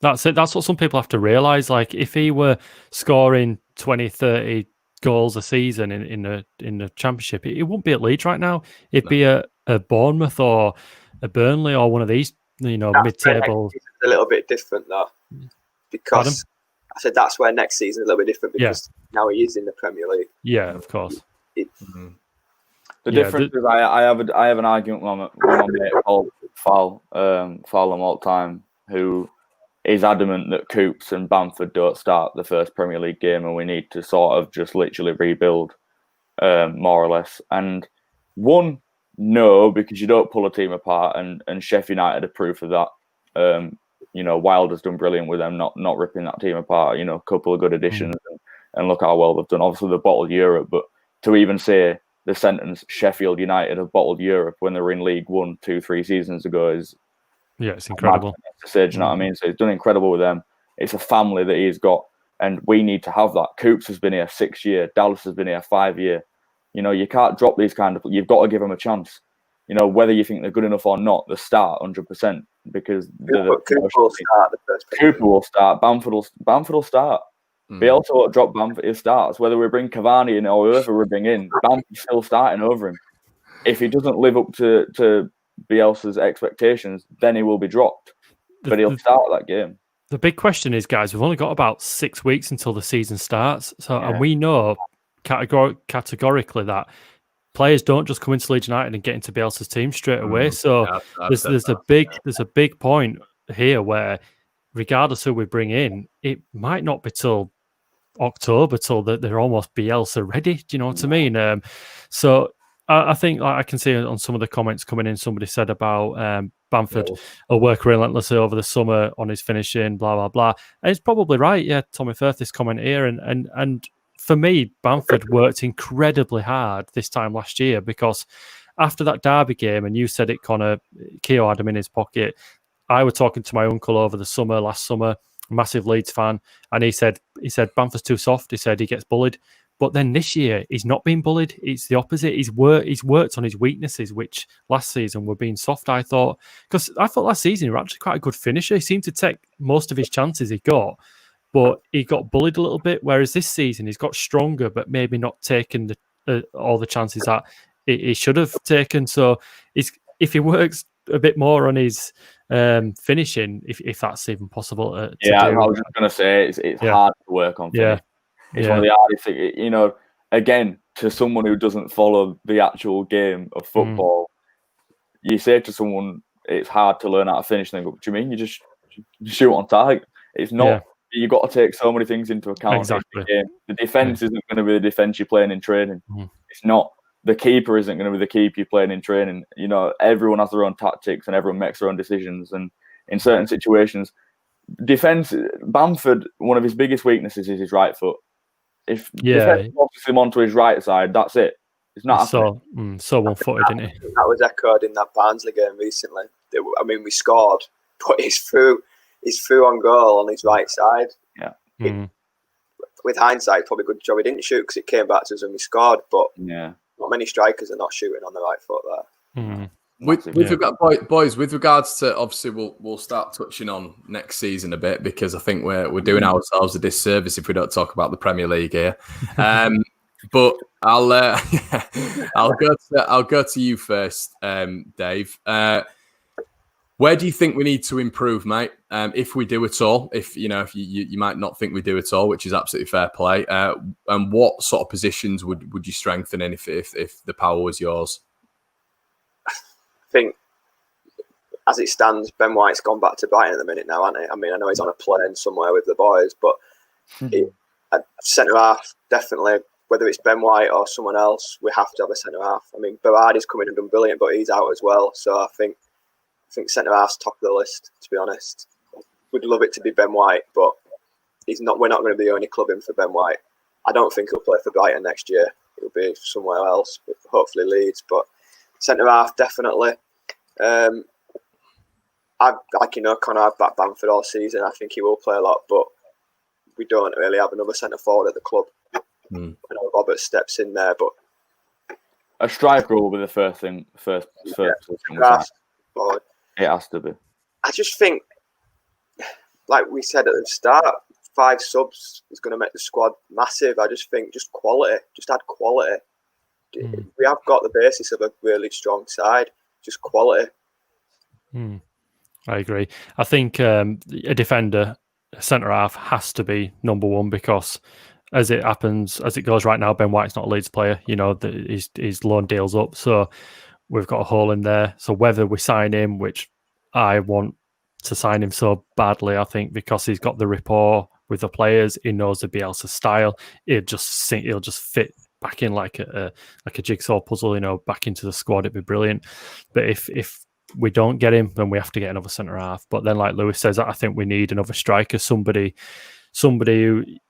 That's it. That's what some people have to realise. Like, if he were scoring 20, 30 goals a season in the Championship, it wouldn't be at Leeds right now. It'd be a Bournemouth or a Burnley or one of these, mid-table. It's a little bit different, though. Because I said that's where next season is a little bit different, because now he is in the Premier League. Yeah, of course. The difference is I have an argument with my mate Paul Fowler all the time, who is adamant that Coops and Bamford don't start the first Premier League game, and we need to sort of just literally rebuild, more or less. And no, because you don't pull a team apart, and Sheffield United are proof of that. Wilder's done brilliant with them, not ripping that team apart. A couple of good additions, and look how well they've done. Obviously, they've bottled Europe, but to even say the sentence Sheffield United have bottled Europe when they were in League 1, 2, 3 seasons ago is it's incredible. To say, do you know what I mean? So he's done incredible with them. It's a family that he's got, and we need to have that. Coops has been here 6 years. Dallas has been here 5 years. You can't drop these kind of. You've got to give them a chance. Whether you think they're good enough or not, they start 100%, because Cooper will start the first. Cooper will start. Bamford will start. Bielsa won't drop Bamford. He starts. Whether we bring Cavani in or whoever we bring in, Bamford's still starting over him. If he doesn't live up to Bielsa's expectations, then he will be dropped. But he'll start that game. The big question is, guys, we've only got about 6 weeks until the season starts. And we know categorically that players don't just come into Leeds United and get into Bielsa's team straight away. So there's a big point here where, regardless who we bring in, it might not be till October till they're almost Bielsa ready. Do you know what I mean? So I think I can see on some of the comments coming in, somebody said about Bamford will work relentlessly over the summer on his finishing, blah, blah, blah. And it's probably right. Yeah, Tommy Firth, this comment here. And for me, Bamford worked incredibly hard this time last year, because after that Derby game, and you said it, Conor, Keogh had him in his pocket. I was talking to my uncle over the summer, last summer, massive Leeds fan, and he said Bamford's too soft. He said he gets bullied. But then this year, he's not being bullied. It's the opposite. He's worked on his weaknesses, which last season were being soft, I thought. Because I thought last season he was actually quite a good finisher. He seemed to take most of his chances he got, but he got bullied a little bit. Whereas this season, he's got stronger, but maybe not taken all the chances that he should have taken. So if he works a bit more on his finishing, if that's even possible to do. I was just going to say it's hard to work on finishing. It's one of the hardest things, again, to someone who doesn't follow the actual game of football, you say to someone, it's hard to learn how to finish. They go, what do you mean? You just shoot on target. It's not. You've got to take so many things into account. Exactly. In the game. The defence isn't going to be the defence you're playing in training. It's not. The keeper isn't going to be the keeper you're playing in training. Everyone has their own tactics and everyone makes their own decisions. And in certain situations, defence, Bamford, one of his biggest weaknesses is his right foot. If defence forces him onto his right side, that's it. It's not so one-footed, isn't he? That was echoed in that Barnsley game recently. I mean, we scored, but he's through on goal on his right side. Yeah. With hindsight, probably good job he didn't shoot because it came back to us and we scored. But not many strikers are not shooting on the right foot there. With boys, with regards to, obviously we'll start touching on next season a bit, because I think we're doing ourselves a disservice if we don't talk about the Premier League here. But I'll go to you first, Dave. Where do you think we need to improve, mate? If we do at all, if you might not think we do at all, which is absolutely fair play. And what sort of positions would you strengthen in if the power was yours? I think, as it stands, Ben White's gone back to Brighton at the minute now, hasn't he? I mean, I know he's on a plane somewhere with the boys, but centre half, definitely, whether it's Ben White or someone else, we have to have a centre half. I mean, Berardi's come in and done brilliant, but he's out as well. So I think centre half's top of the list, to be honest. We'd love it to be Ben White, but we're not going to be the only club in for Ben White. I don't think he'll play for Brighton next year. He'll be somewhere else, but hopefully Leeds. But centre half, definitely. Conor, I've backed Bamford all season. I think he will play a lot, but we don't really have another centre forward at the club. I know Robert steps in there, but a striker will be the first thing. First forward. It has to be. I just think, like we said at the start, 5 subs is going to make the squad massive. I just think quality, just add quality. We have got the basis of a really strong side, just quality. I agree. I think a defender, a centre-half, has to be number one, because as it goes right now, Ben White's not a Leeds player. His loan deal's up, so we've got a hole in there. So whether we sign him, which I want to sign him so badly, I think, because he's got the rapport with the players, he knows the Bielsa style. He'll just fit back in like a jigsaw puzzle, back into the squad. It'd be brilliant. But if we don't get him, then we have to get another centre half. But then, like Lewis says, I think we need another striker, somebody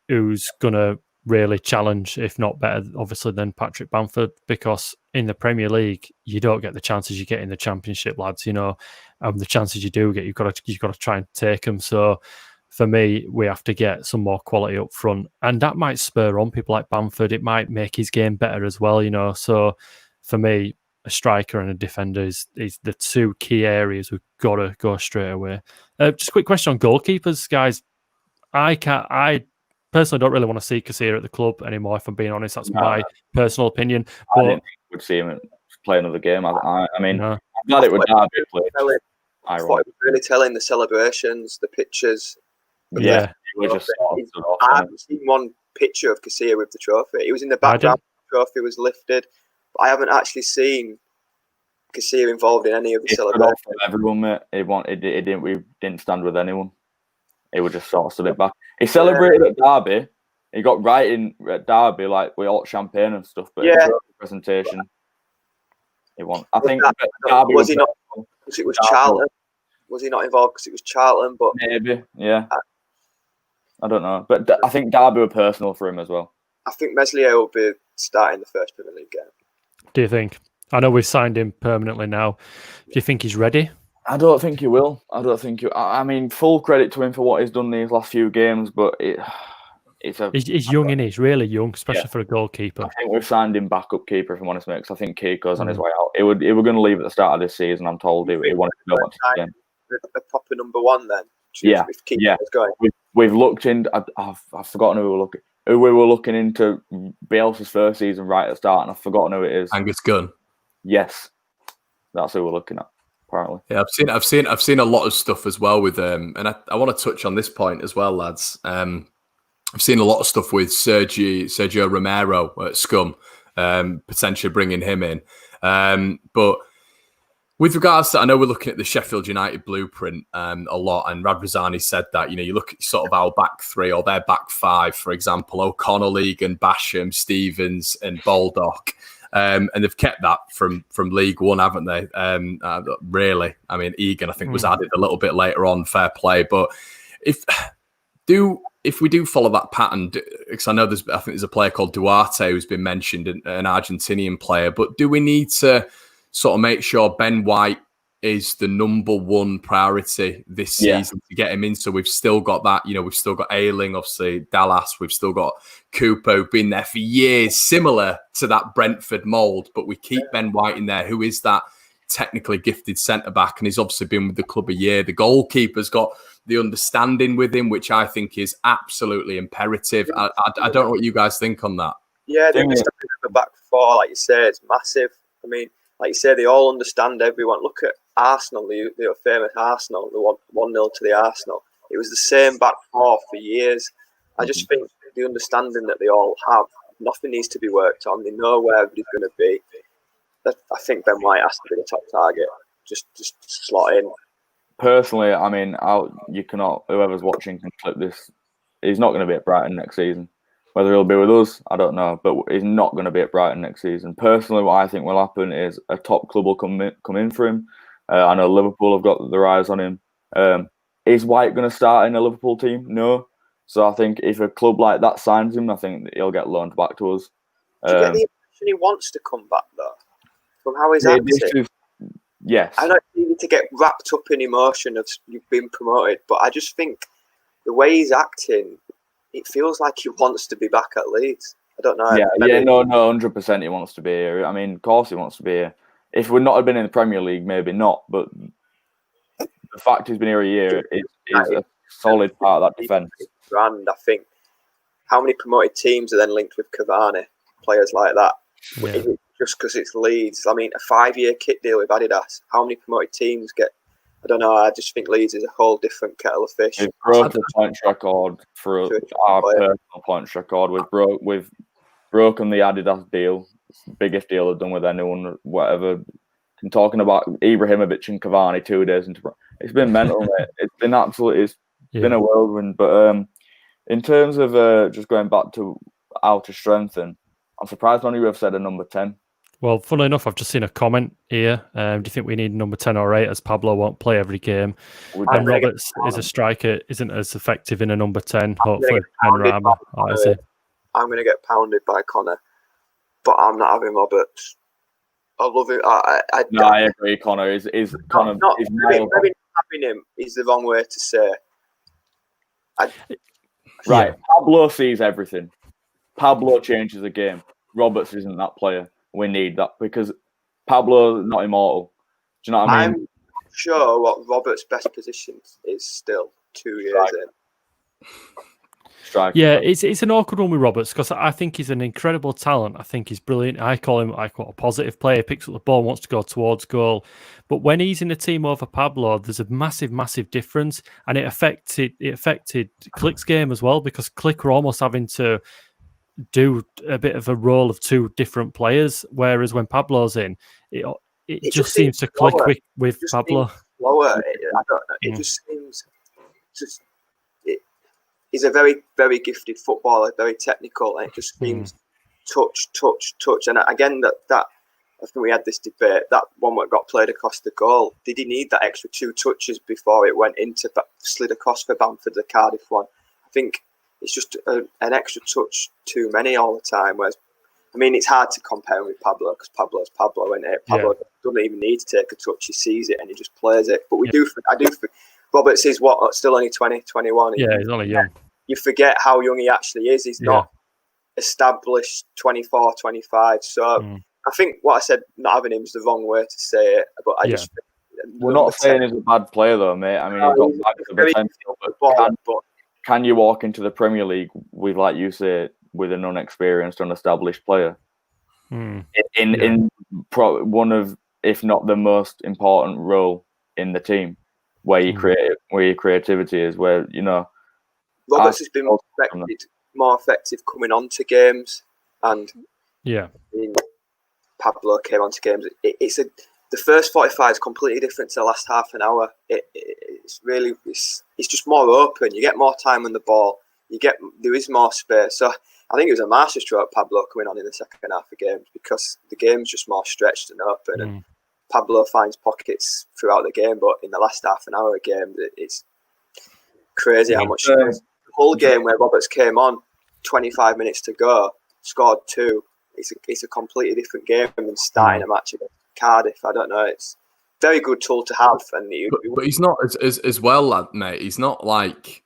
who's gonna really challenge, if not better, obviously, than Patrick Bamford, because in the Premier League, you don't get the chances you get in the Championship, lads. And the chances you do get, you've got to try and take them. So for me, we have to get some more quality up front, and that might spur on people like Bamford. It might make his game better as well. So for me, a striker and a defender is the 2 key areas we've got to go straight away. Just a quick question on goalkeepers, guys. I personally don't really want to see Casilla at the club anymore, if I'm being honest. That's my personal opinion. I didn't think we would see him play another game. I mean, I'm glad it would play. I thought it was really telling, the celebrations, the pictures. Yeah. I haven't seen one picture of Casilla with the trophy. He was in the background, the trophy was lifted, but I haven't actually seen Casilla involved in any of the celebrations. Everyone, mate. We didn't stand with anyone. He would just sort of stood it back. He celebrated at Derby. He got right in at Derby, like with all champagne and stuff. But the presentation, he won. I think Derby was he not? Because it was Charlton. Was he not involved because it was Charlton? But maybe, yeah. I don't know, but I think Derby were personal for him as well. I think Meslier will be starting the first Premier League game. Do you think? I know we've signed him permanently now. Do you think he's ready? I don't think he will. I mean, full credit to him for what he's done these last few games, but he's young, and he's really young, especially for a goalkeeper. I think we've signed him backup keeper, if I'm honest, because I think Kiko's on his way out. He were going to leave at the start of this season. I'm told he wanted to go back again. A proper number one, then. If Kiko's going. We've looked in. I've forgotten who we were looking. Who we were looking into Bielsa's first season right at the start, and I've forgotten who it is. Angus Gunn. yes, that's who we're looking at. Apparently, yeah, I've seen a lot of stuff as well with and I want to touch on this point as well, lads. I've seen a lot of stuff with Sergio Romero at Scum, potentially bringing him in, but. With regards to, I know we're looking at the Sheffield United blueprint a lot, and Radrizzani said that, you look at sort of our back three or their back five, for example, O'Connor, Legan, Basham, Stevens, and Baldock. And they've kept that from League One, haven't they? Really. I mean, Egan, I think, was added a little bit later on, fair play. But if we do follow that pattern, because I think there's a player called Duarte who's been mentioned, an Argentinian player, but do we need to sort of make sure Ben White is the number one priority this season to get him in? So we've still got that, we've still got Ayling, obviously Dallas, we've still got Cooper, who've been there for years, similar to that Brentford mould, but we keep Ben White in there, who is that technically gifted centre-back, and he's obviously been with the club a year. The goalkeeper's got the understanding with him, which I think is absolutely imperative. I don't know what you guys think on that. Yeah, the understanding of the back four, like you say, is massive. I mean, like you say, they all understand everyone. Look at Arsenal, the famous Arsenal, the 1-0 to the Arsenal. It was the same back four for years. I just think the understanding that they all have, nothing needs to be worked on. They know where everybody's going to be. I think Ben White has to be the top target. Just slot in. Personally, I mean, you cannot. Whoever's watching can clip this. He's not going to be at Brighton next season. Whether he'll be with us, I don't know, but he's not going to be at Brighton next season. Personally, what I think will happen is a top club will come in for him. I know Liverpool have got their eyes on him. Is White going to start in a Liverpool team? No. So I think if a club like that signs him, I think he'll get loaned back to us. Do you get the impression he wants to come back, though? From how he's acting? Yes. I know it's easy to get wrapped up in emotion of you've been promoted, but I just think the way he's acting, it feels like he wants to be back at Leeds. I don't know. No, 100% he wants to be here. I mean, of course he wants to be here. If we'd not have been in the Premier League, maybe not. But the fact he's been here a year is a solid part of that defence. And I think how many promoted teams are then linked with Cavani, players like that? Yeah. Just because it's Leeds. I mean, a 5-year kit deal with Adidas. How many promoted teams get? I don't know. I just think Leeds is a whole different kettle of fish. We've broken the points record for our personal points record. We've broken the Adidas deal. It's the biggest deal they've done with anyone, whatever. I'm talking about Ibrahimovic and Cavani 2 days into. It's been mental, mate. It's been absolutely. It's been a whirlwind. But in terms of just going back to how to strengthen, I'm surprised none of you have said a number 10. Well, funnily enough, I've just seen a comment here. Do you think we need number 10 or 8 as Pablo won't play every game? And Roberts is a striker, isn't as effective in a number 10. Hopefully, I'm going to get pounded by Conor, but I'm not having Roberts. I love it. I agree. Conor is Conor. Having him is the wrong way to say. Pablo sees everything. Pablo changes the game. Roberts isn't that player. We need that because Pablo's not immortal. Do you know what I mean? I'm sure what Robert's best position is still 2 years in. Striker. Yeah, it's an awkward one with Roberts because I think he's an incredible talent. I think he's brilliant. I call him a positive player. He picks up the ball, wants to go towards goal. But when he's in a team over Pablo, there's a massive, massive difference, and it affected Click's game as well because Click were almost having to do a bit of a role of two different players, whereas when Pablo's in, it just seems to click with Pablo. Slower. I don't know. It just seems he's a very, very gifted footballer, very technical, and it just seems touch. And again, that I think we had this debate. That one that got played across the goal. Did he need that extra 2 touches before it went into slid across for Bamford, the Cardiff one? I think it's just an extra touch too many all the time. Whereas, I mean, it's hard to compare with Pablo because Pablo's Pablo, isn't it? Pablo doesn't even need to take a touch; he sees it and he just plays it. But I do. Roberts is still only 20, 21. Yeah, he's only young. You forget how young he actually is. He's not established 24, 25. So I think what I said, not having him, is the wrong way to say it. But I just we're not saying he's a bad player though, mate. I mean, he's got the potential, but can you walk into the Premier League with, like you say, with an unexperienced, unestablished player? in one of, if not the most important role in the team, where your creativity is, where Roberts has been more effective coming on to games, and Pablo came on to games. The first 45 is completely different to the last half an hour. It's just more open. You get more time on the ball. There is more space. So I think it was a masterstroke, Pablo coming on in the second half of games, because the game's just more stretched and open. And Pablo finds pockets throughout the game, but in the last half an hour of game, it's crazy how much. The whole game where Roberts came on, 25 minutes to go, scored 2. It's a completely different game than starting a match against Cardiff. I don't know. It's a very good tool to have. But he's not as well, lad, mate. He's not like...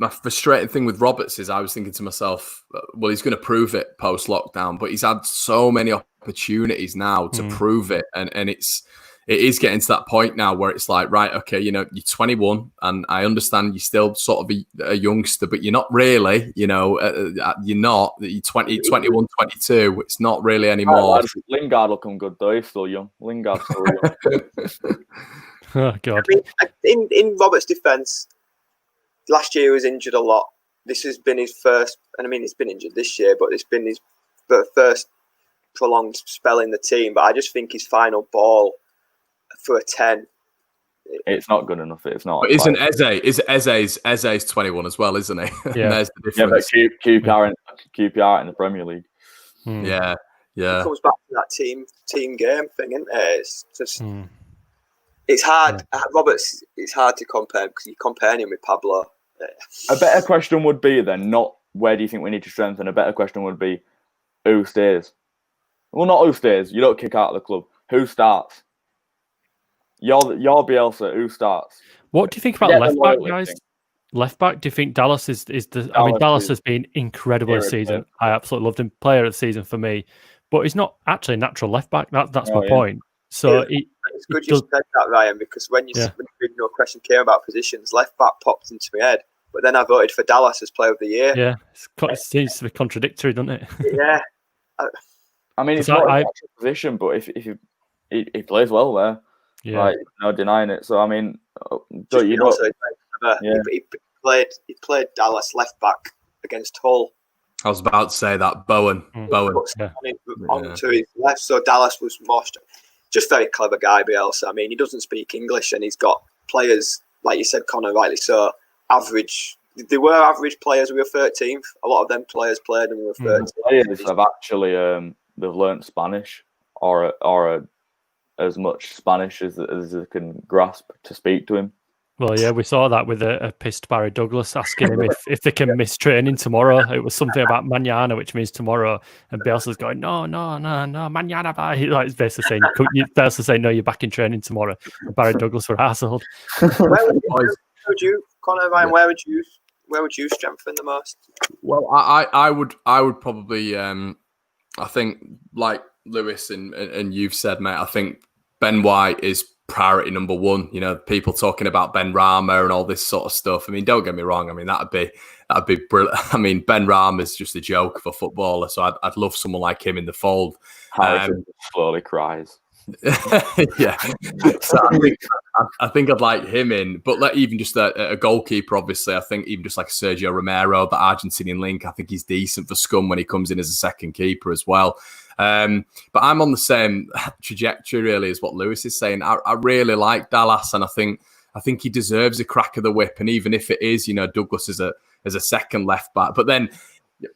My frustrating thing with Roberts is I was thinking to myself, well, he's going to prove it post-lockdown, but he's had so many opportunities now to prove it. And it is getting to that point now where it's like, right, okay, you're 21 and I understand you're still sort of a youngster, but you're not really, you're not. You're 20, 21, 22. It's not really anymore. Lingard will come good though. He's still young. Lingard's still young. Oh, God. I mean, in Roberts' defence, last year he was injured a lot. This has been his first, and I mean he's been injured this year, but it's been his first prolonged spell in the team. But I just think his final ball for a 10. It's not good enough. It's not. But isn't Eze's 21 as well, isn't he? Yeah. There's the difference. Yeah, but QPR in the Premier League. Yeah. It comes back to that team game thing, isn't it? It's just. It's hard. Roberts, it's hard to compare because you compare him with Pablo. A better question would be then, not where do you think we need to strengthen? A better question would be, who stays? Well, not who stays. You don't kick out of the club. Who starts? You're Bielsa. Who starts? What do you think about left back, guys? Left back? Do you think Dallas is the? I mean, Dallas has been incredible this season. I absolutely loved him. Player of the season for me, but he's not actually a natural left back. That's my point. So it's good you said that, Ryan, because when the original question came about positions, left back popped into my head, but then I voted for Dallas as Player of the Year. Yeah, it seems to be contradictory, doesn't it? Yeah. I mean, it's not a natural position, but if he plays well there, no denying it. So I mean, he played Dallas left back against Hull. I was about to say that Bowen. Onto his left, so Dallas was more. Just very clever guy, Bielsa. I mean, he doesn't speak English, and he's got players, like you said, Conor, rightly so, average. They were average players. We were 13th. A lot of them players played, and we were 13th. Players have actually they've learnt Spanish or as much Spanish as they can grasp to speak to him. Well, yeah, we saw that with a pissed Barry Douglas asking him if they can miss training tomorrow. It was something about mañana, which means tomorrow, and Bielsa's going, no, mañana, bye. Like, it's basically saying, no, you're back in training tomorrow. And Barry Douglas were arsehole. Conor, Ryan, where would you strengthen the most? Well, I would probably, I think, like Lewis and you've said, mate, I think Ben White is priority number one. People talking about Ben Rama and all this sort of stuff. I mean, don't get me wrong. I mean, that'd be brilliant. I mean, Ben Rama is just a joke of a footballer. So I'd love someone like him in the fold. Harrison slowly cries. Yeah. So I think I'd like him in, but even just a goalkeeper, obviously. I think even just like Sergio Romero, the Argentinian link, I think he's decent for scum when he comes in as a second keeper as well. But I'm on the same trajectory really as what Lewis is saying. I really like Dallas, and I think he deserves a crack of the whip. And even if it is, Douglas as a second left back, but then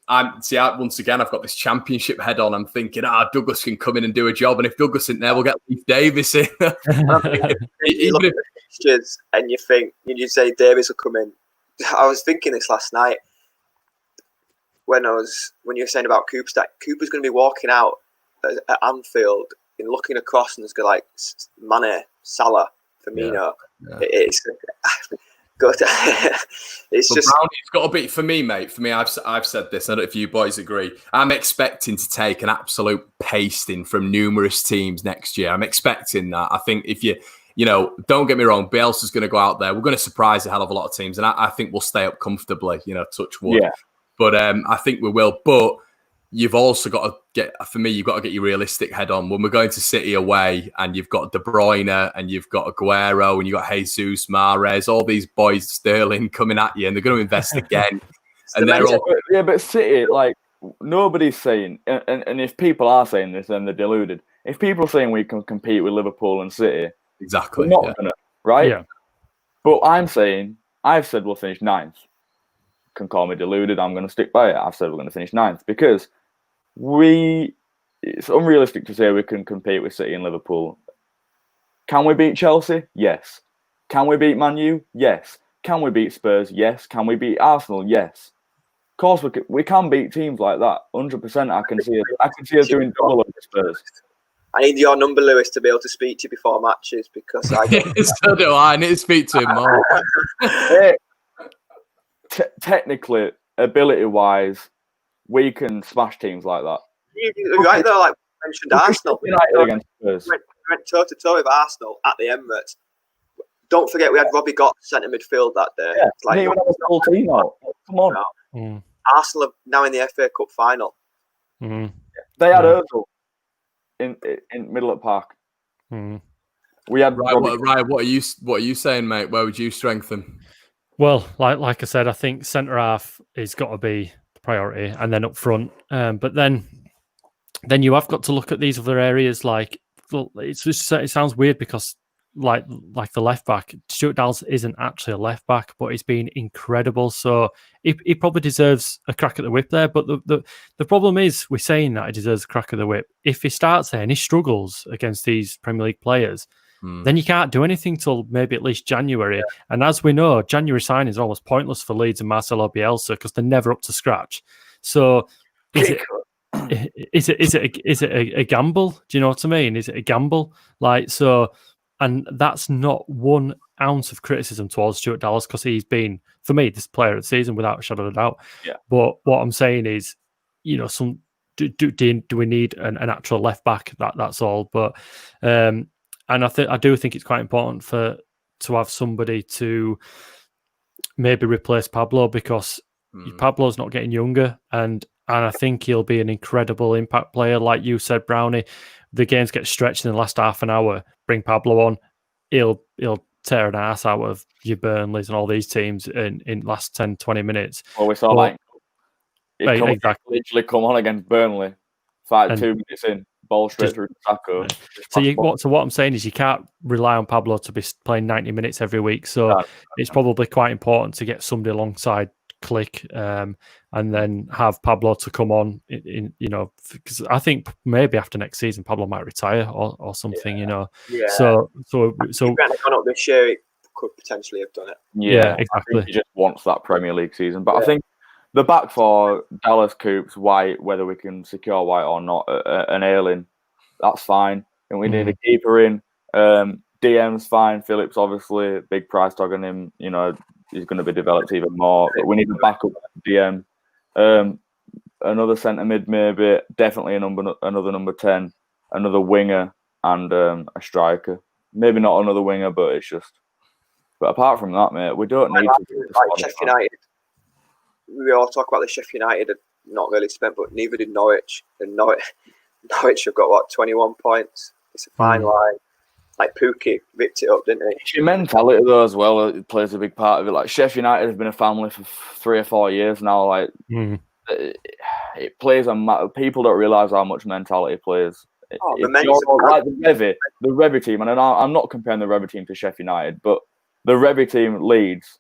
once again, I've got this championship head on. I'm thinking, Douglas can come in and do a job, and if Douglas isn't there, we'll get Leif Davis in. You look at the fixtures and you say Davis will come in. I was thinking this last night. When you were saying about Cooper's going to be walking out at Anfield and looking across, and there's going like Mane, Salah, Firmino. Yeah. It's good. It's but just Brownie's got to be for me, mate. For me, I've said this. I don't know if you boys agree. I'm expecting to take an absolute pasting from numerous teams next year. I'm expecting that. I think if don't get me wrong, Bielsa's going to go out there. We're going to surprise a hell of a lot of teams, and I think we'll stay up comfortably. Touch wood. Yeah. But I think we will. But you've also got to for me, you've got to get your realistic head on. When we're going to City away and you've got De Bruyne and you've got Aguero and you've got Jesus, Mahrez, all these boys, Sterling coming at you, and they're going to invest again. And they're all... Yeah, but City, like, nobody's saying, and if people are saying this, then they're deluded. If people are saying we can compete with Liverpool and City, exactly, we're not gonna, right? Yeah. But I've said we'll finish 9th. Can call me deluded. I'm going to stick by it. I've said we're going to finish 9th because it's unrealistic to say we can compete with City and Liverpool. Can we beat Chelsea? Yes. Can we beat Man U? Yes. Can we beat Spurs? Yes. Can we beat Arsenal? Yes. Of course we can beat teams like that. 100%. I can see us doing double over Spurs. I need your number, Lewis, to be able to speak to you before matches because I get... So do I. I need to speak to him more. Technically, ability-wise, we can smash teams like that. You're right, though. Like we mentioned, Arsenal. United against Spurs. We went toe-to-toe with Arsenal at the Emirates. Don't forget, we had Robbie Gott centre midfield that day. Yeah, like, he even had a full team out. Come on. Arsenal are now in the FA Cup final. Mm. They had Ozil in middle of the park. Mm. We had right. What are you saying, mate? Where would you strengthen? Well, like I said, I think centre half is got to be the priority, and then up front. But then you have got to look at these other areas. Like it sounds weird because like the left back, Stuart Dallas isn't actually a left back, but he's been incredible. So he probably deserves a crack at the whip there. But the problem is we're saying that he deserves a crack at the whip. If he starts there and he struggles against these Premier League players, then you can't do anything till maybe at least January. Yeah. And as we know, January signings are almost pointless for Leeds and Marcelo Bielsa because they're never up to scratch. So is it a gamble? Do you know what I mean? Is it a gamble? Like so, and that's not 1 ounce of criticism towards Stuart Dallas because he's been, for me, this player of the season without a shadow of a doubt. Yeah. But what I'm saying is, do we need an actual left back? That's all. But and I do think it's quite important to have somebody to maybe replace Pablo because Pablo's not getting younger, and I think he'll be an incredible impact player, like you said, Brownie. The games get stretched in the last half an hour. Bring Pablo on, he'll tear an ass out of your Burnleys and all these teams in last 10, 20 minutes. Well, we saw that. Exactly. Literally come on against Burnley, 2 minutes in. Ball straight through Sacco. So what I'm saying is you can't rely on Pablo to be playing 90 minutes every week. So it's probably quite important to get somebody alongside Click and then have Pablo to come on. Because I think maybe after next season Pablo might retire or something. Yeah. So if he hadn't gone up this year, he could potentially have done it. Yeah, exactly. He just wants that Premier League season, but I think. The back four, Dallas, Coops, White, whether we can secure White or not, and Ayling, that's fine. And we need a keeper in. DM's fine. Phillips, obviously, big price tag on him. He's going to be developed even more. But we need a backup DM. Another centre mid, maybe. Definitely another number 10. Another winger and a striker. Maybe not another winger, but it's just. But apart from that, mate, we don't need to. Like Sheffield United. We all talk about the Sheffield United not really spent, but neither did Norwich. And Norwich have got 21 points. It's a fine line. Like Pookie ripped it up, didn't he? It's your mentality though as well. It plays a big part of it. Like Sheffield United have been a family for 3 or 4 years now. Like it plays a matter. People don't realise how much mentality plays. Like the Revy team, and I'm not comparing the Revy team to Sheffield United, but the Revy team Leeds,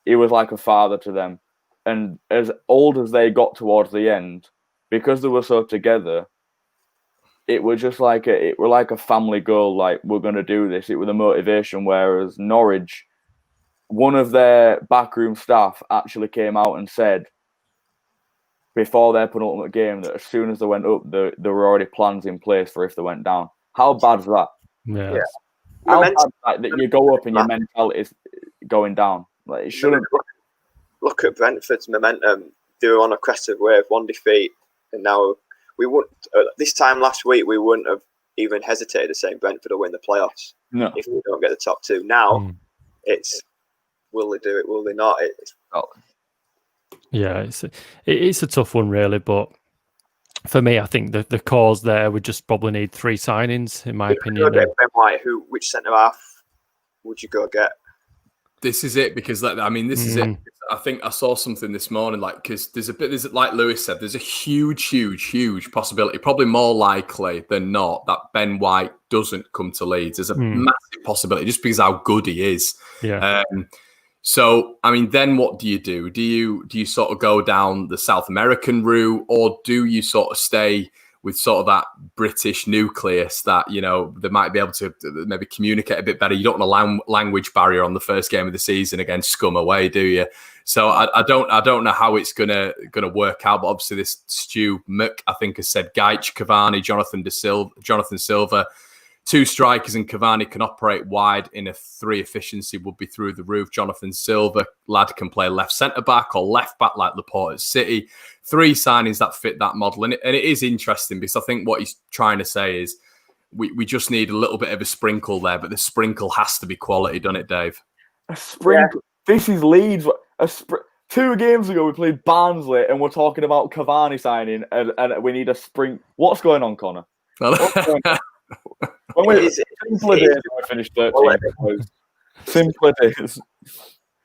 he was like a father to them. And as old as they got towards the end, because they were so together, it was just like a family goal. Like we're going to do this. It was a motivation. Whereas Norwich, one of their backroom staff actually came out and said before their penultimate game that as soon as they went up, there were already plans in place for if they went down. How bad's that? Yeah. How bad that you go up and your mentality is going down? Like it shouldn't. Look at Brentford's momentum. They were on a crest of wave, 1 defeat, and now we wouldn't. This time last week, we wouldn't have even hesitated to say Brentford will win the playoffs if we don't get the top 2. Now it's will they do it? Will they not? Yeah, it's a tough one really, but for me, I think the cause there would just probably need 3 signings, in my opinion. Ben White, which centre half would you go get? This is it, because this is it. I think I saw something this morning, because there's like Lewis said, there's a huge possibility, probably more likely than not, that Ben White doesn't come to Leeds. There's a massive possibility just because how good he is. Yeah. So, then what do you do? Do you sort of go down the South American route, or do you sort of stay with sort of that British nucleus that, they might be able to maybe communicate a bit better? You don't want a language barrier on the first game of the season against scum away, do you? So I don't know how it's gonna work out. But obviously, this Stu Mick, I think, has said Gaich, Cavani, Jonathan Silva, 2 strikers, and Cavani can operate wide in a 3. Efficiency would be through the roof. Jonathan Silva, lad, can play left centre back or left back like Laporte at City. 3 signings that fit that model, and it is interesting, because I think what he's trying to say is we just need a little bit of a sprinkle there, but the sprinkle has to be quality, doesn't it, Dave? A sprinkle. Yeah. This is Leeds. 2 games ago we played Barnsley, and we're talking about Cavani signing, and we need a spring. What's going on, Conor? When we finished 13th, simpler days.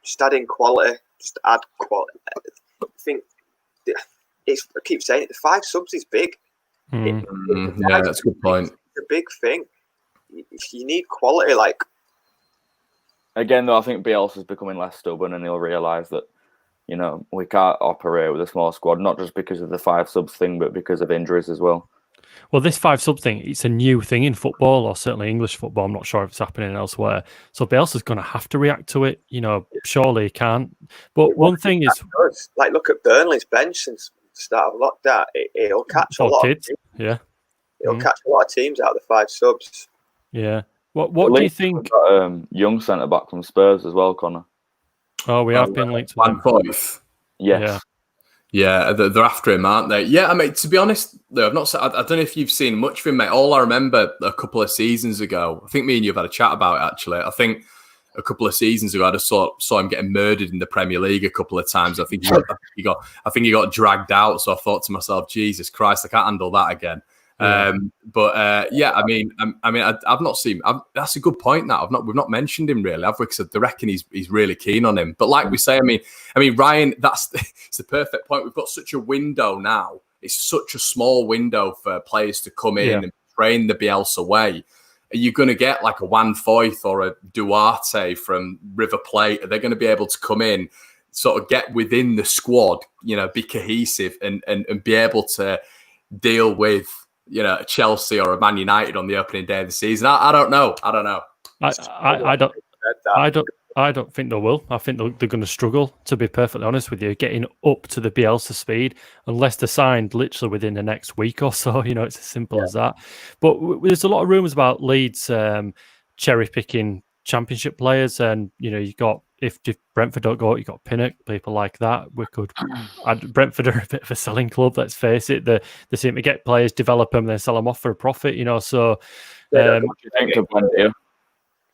Just adding quality. Just add quality. I think I keep saying it. The 5 subs is big. Yeah, that's a good point. It's a big thing. You need quality. Again, though, I think Bielsa's becoming less stubborn, and he'll realise that we can't operate with a small squad, not just because of the 5 subs thing, but because of injuries as well. Well, this 5 sub thing, it's a new thing in football, or certainly English football. I'm not sure if it's happening elsewhere. So Bielsa's going to have to react to it. Surely he can't. But one thing is... look at Burnley's bench since the start of lockdown. It'll catch a lot of teams. Yeah. It'll catch a lot of teams out of the 5 subs. Yeah. What do you think? Got, young centre-back from Spurs as well, Conor. Oh, we have been linked with him. Yes. Yeah, they're after him, aren't they? Yeah, to be honest, though, I don't know if you've seen much of him, mate. All I remember a couple of seasons ago, I think me and you have had a chat about it, actually. I think a couple of seasons ago, I just saw him getting murdered in the Premier League a couple of times. I think he got dragged out. So I thought to myself, Jesus Christ, I can't handle that again. Yeah. I've not seen. That's a good point. We've not mentioned him really, have we? Because I reckon he's really keen on him. But like we say, Ryan, it's the perfect point. We've got such a window now. It's such a small window for players to come in and train the Bielsa way. Are you going to get like a Juan Foyth or a Duarte from River Plate? Are they going to be able to come in, sort of get within the squad, be cohesive and be able to deal with Chelsea or a Man United on the opening day of the season? I don't know. I don't think they will. I think they're going to struggle, to be perfectly honest with you, getting up to the Bielsa speed, unless they're signed literally within the next week or so. It's as simple as that. But there's a lot of rumours about Leeds cherry picking Championship players, and you got if Brentford don't go, you got Pinnock, people like that. We could add Brentford are a bit of a selling club. Let's face it. They seem to get players, develop them, then sell them off for a profit. So.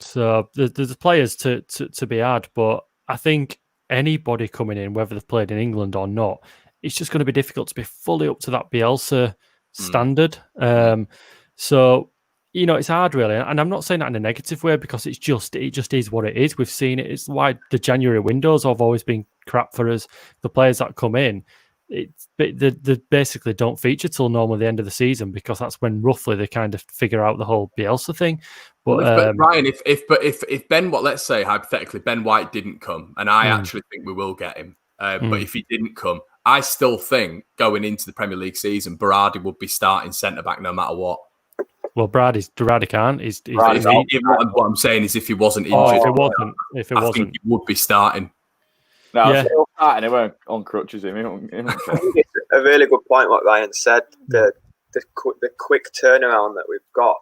So there's players to be had, but I think anybody coming in, whether they've played in England or not, it's just going to be difficult to be fully up to that Bielsa standard. So it's hard really, and I'm not saying that in a negative way, because it just is what it is. We've seen it. It's why the January windows have always been crap for us. The players that come in, they basically don't feature till normally the end of the season, because that's when roughly they kind of figure out the whole Bielsa thing. But Ryan, if Ben, let's say hypothetically Ben White didn't come, and I actually think we will get him, but if he didn't come, I still think going into the Premier League season, Berardi would be starting centre back no matter what. Well, Berardi can't. What I'm saying is, if he wasn't injured, if it wasn't, I think he would be starting. No, yeah. Still starting. He won't on crutches. He won't. It's a really good point what Ryan said. The quick turnaround that we've got.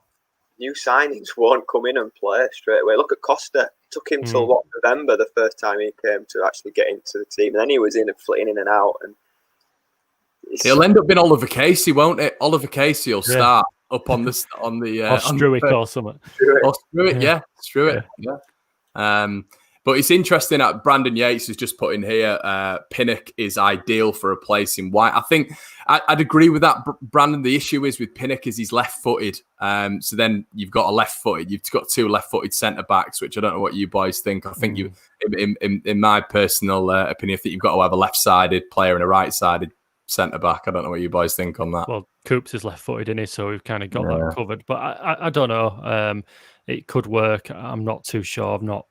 New signings won't come in and play straight away. Look at Costa. It took him till November the first time he came to actually get into the team, and then he was in and flitting in and out. And he'll end up being Oliver Casey, won't it? Oliver Casey will start up on the or Struick or something. Or Struick, Struick. Yeah. But it's interesting that Brandon Yates has just put in here, Pinnock is ideal for replacing White. I think I'd agree with that, Brandon. The issue is with Pinnock is he's left-footed. So then you've got you've got 2 left-footed centre-backs, which I don't know what you boys think. I think you, in my personal opinion, I think you've got to have a left-sided player and a right-sided centre-back. I don't know what you boys think on that. Well, Coops is left-footed, isn't he? So we've kind of got that covered. But I don't know. It could work. I'm not too sure. I've not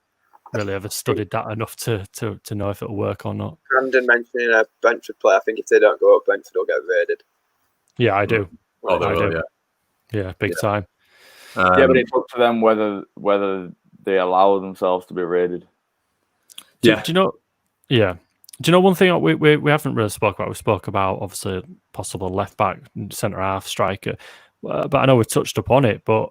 really ever studied that enough to know if it'll work or not. Brandon mentioning a Brentford player. I think if they don't go up, Brentford will get raided. Yeah, I do. Oh, they will, yeah, big time. But it's up to them whether they allow themselves to be raided. Do you know? Yeah. Do you know one thing we haven't really spoke about? We spoke about obviously possible left back, centre half, striker, but I know we touched upon it. But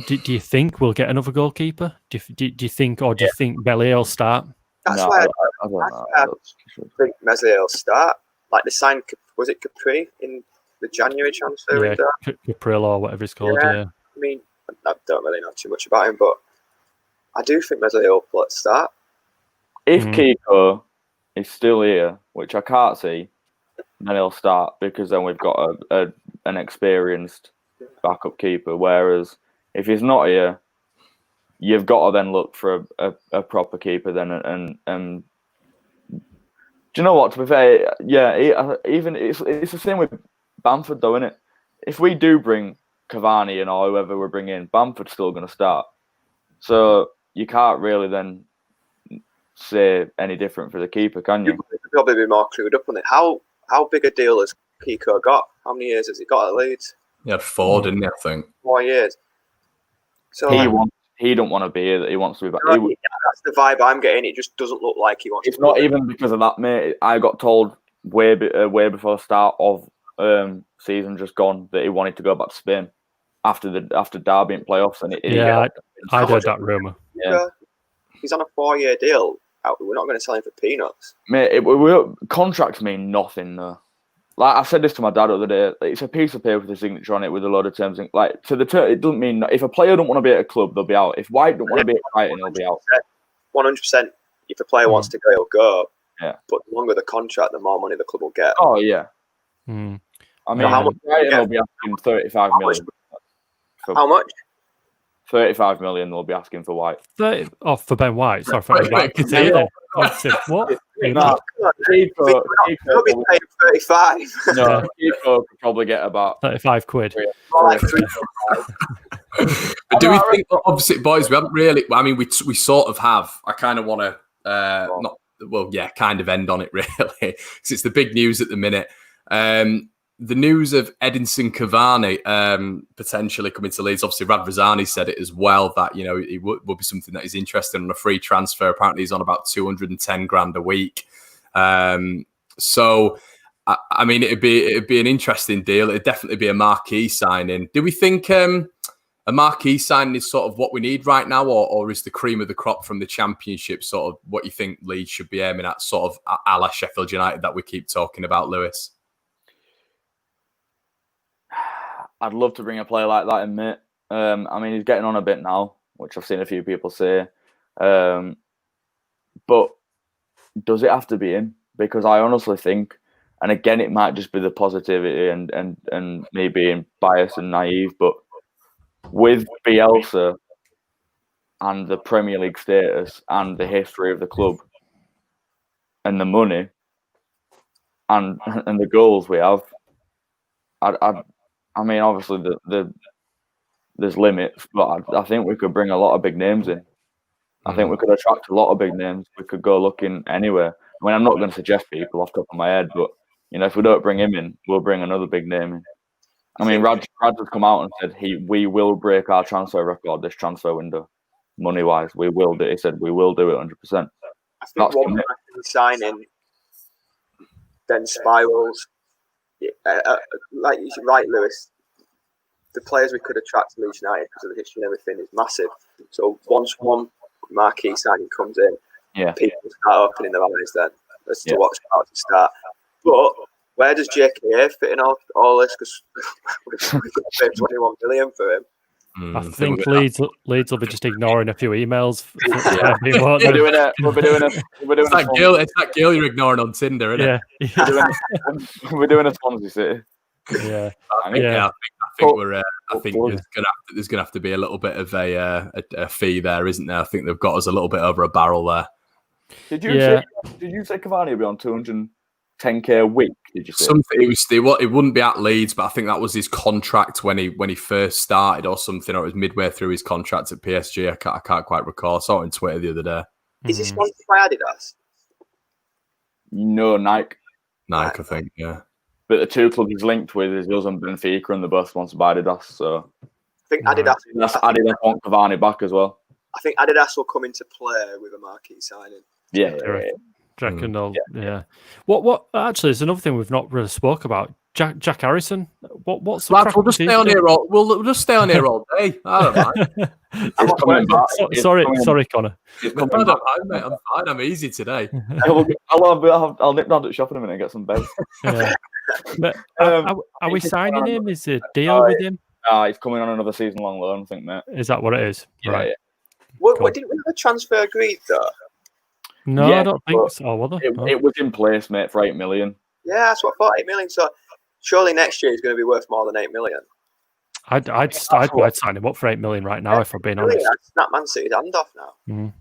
do you think we'll get another goalkeeper? Do you think, or do you think Bellier will start? That's why I think Meslier will start. Like they signed, was it Capri in the January transfer window? Capril or whatever it's called. Yeah. I mean, I don't really know too much about him, but I do think Meslier will start. If Kiko is still here, which I can't see, then he'll start because then we've got an experienced backup keeper. Whereas if he's not here, you've got to then look for a proper keeper then. And do you know what? To be fair, even it's the same with Bamford though, isn't it? If we do bring Cavani and or whoever we bring in, Bamford's still going to start. So you can't really then say any different for the keeper, can you? You'd probably be more clued up on it. How big a deal has Kiko got? How many years has he got at Leeds? He had 4, didn't he? I think 4 years. So he don't want to be here. He wants to be back. That's the vibe I'm getting. It just doesn't look like he wants. It's not even because of that, mate. I got told way before the start of season just gone that he wanted to go back to Spain after Derby in playoffs. And I heard that rumour. Yeah, he's on a 4-year deal. We're not going to sell him for peanuts, mate. Contracts mean nothing though. Like I said this to my dad the other day, it's a piece of paper with a signature on it with a load of terms. Like to the term, it doesn't mean if a player don't want to be at a club, they'll be out. If White don't want to be at Brighton, he'll be out. 100%. If a player wants to go, he'll go. Yeah. But the longer the contract, the more money the club will get. Oh yeah. I mean, how much Brighton will be asking 35 million. How much? 35 million they'll be asking for White. For Ben White. Sorry, for White. What? He'll be paying 35. No, Kiko could probably get about 35 quid. But do we think, obviously, boys, we haven't really, I mean, we sort of have. I kind of want to, kind of end on it, really, because it's the big news at the minute. The news of Edinson Cavani potentially coming to Leeds. Obviously, Radrizzani said it as well, that, you know, it would be something that he's interested in on a free transfer. Apparently, he's on about 210 grand a week. So, I mean, it'd be an interesting deal. It'd definitely be a marquee signing. Do we think a marquee signing is sort of what we need right now, or is the cream of the crop from the Championship sort of what you think Leeds should be aiming at, sort of a la Sheffield United that we keep talking about, Lewis? I'd love to bring a player like that in, mate. I mean, he's getting on a bit now, which I've seen a few people say. But does it have to be him? Because I honestly think, and again, it might just be the positivity and me being biased and naive, but with Bielsa and the Premier League status and the history of the club and the money and the goals we have, I mean, obviously there's limits, but I think we could bring a lot of big names in. I think we could attract a lot of big names. We could go looking anywhere. I mean, I'm not going to suggest people off the top of my head, but you know, if we don't bring him in, we'll bring another big name in. I mean, Raj has come out and said we will break our transfer record this transfer window, money wise. We will do. He said we will do it 100%. I think one signing then spirals. Like you're right, Lewis. The players we could attract to Leeds United because of the history and everything is massive. So once one marquee signing comes in, people start opening their eyes then as to what's about to start. But where does JKA fit in all this? Because we've got to pay 21 million for him. I think Leeds will be just ignoring a few emails. We're doing it. It's that girl you're ignoring on Tinder, isn't it? We're doing a Swansea City. Yeah, I think there's gonna have to be a little bit of a fee there, isn't there? I think they've got us a little bit over a barrel there. Did you say Cavani would be on 210k a week? Did you say something? It wouldn't be at Leeds, but I think that was his contract when he first started, or something, or it was midway through his contract at PSG. I can't quite recall. I saw it on Twitter the other day. Is he sponsored by Adidas? No, Nike, I think, yeah. But the two clubs he's linked with is us and Benfica, and they're both sponsored by Adidas. So I think Adidas want Cavani back as well. I think Adidas will come into play with a marquee signing. Yeah. Yeah. What? Actually, there's another thing we've not really spoke about. Jack Harrison. What's the lads? We'll just stay on here all. We'll just stay on here all day. I don't mind. Sorry, Conor. I don't mind, mate. I'm fine. I'm easy today. I'll nip down to the shop in a minute and get some beds. Yeah. But, are we signing him? Is there a deal with him? He's coming on another season-long loan, I think, mate. Is that what it is? Yeah, right. Yeah. What didn't we have a transfer agreed though? No, I don't think so. It was in place, mate, for 8 million. Yeah, that's what I thought. 8 million. So surely next year he's going to be worth more than 8 million. I'd sign him up for 8 million right now, if I'm being honest. I'd snap Man City's hand off now. Mm-hmm. I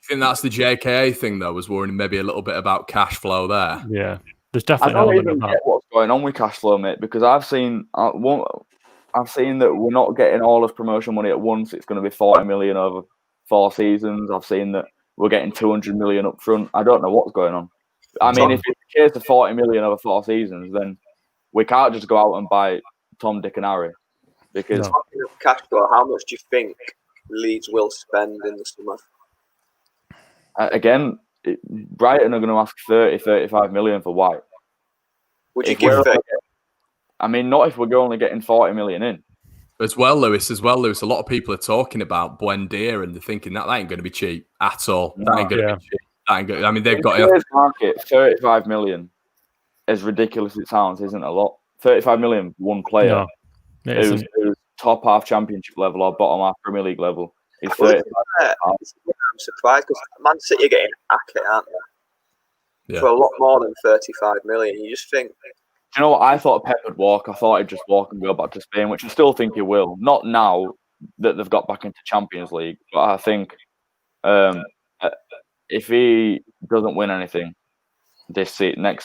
think that's the JKA thing, though, was worrying maybe a little bit about cash flow there. Yeah, there's definitely an element of that. Get what's going on with cash flow, mate, because I've seen that we're not getting all of promotion money at once. It's going to be 40 million over 4 seasons. I've seen that we're getting 200 million up front. I don't know what's going on. I mean, if it's the case of 40 million over 4 seasons, then we can't just go out and buy Tom, Dick and Harry. Because talking of cash flow, how much do you think Leeds will spend in the summer? Again, Brighton are going to ask 35 million for White. Would you give 30? I mean, not if we're only getting 40 million in. As well, Lewis, a lot of people are talking about Buendia and they're thinking that ain't going to be cheap at all. That ain't going to be cheap. I mean, they've got a market. 35 million, as ridiculous as it sounds, isn't a lot. 35 million, one player who's top half championship level or bottom half Premier League level. Is 35. I'm surprised because Man City are getting Ake, aren't they? Yeah. For a lot more than 35 million. You just think. Do you know what? I thought Pep would walk. I thought he'd just walk and go back to Spain, which I still think he will. Not now that they've got back into Champions League, but I think if he doesn't win anything next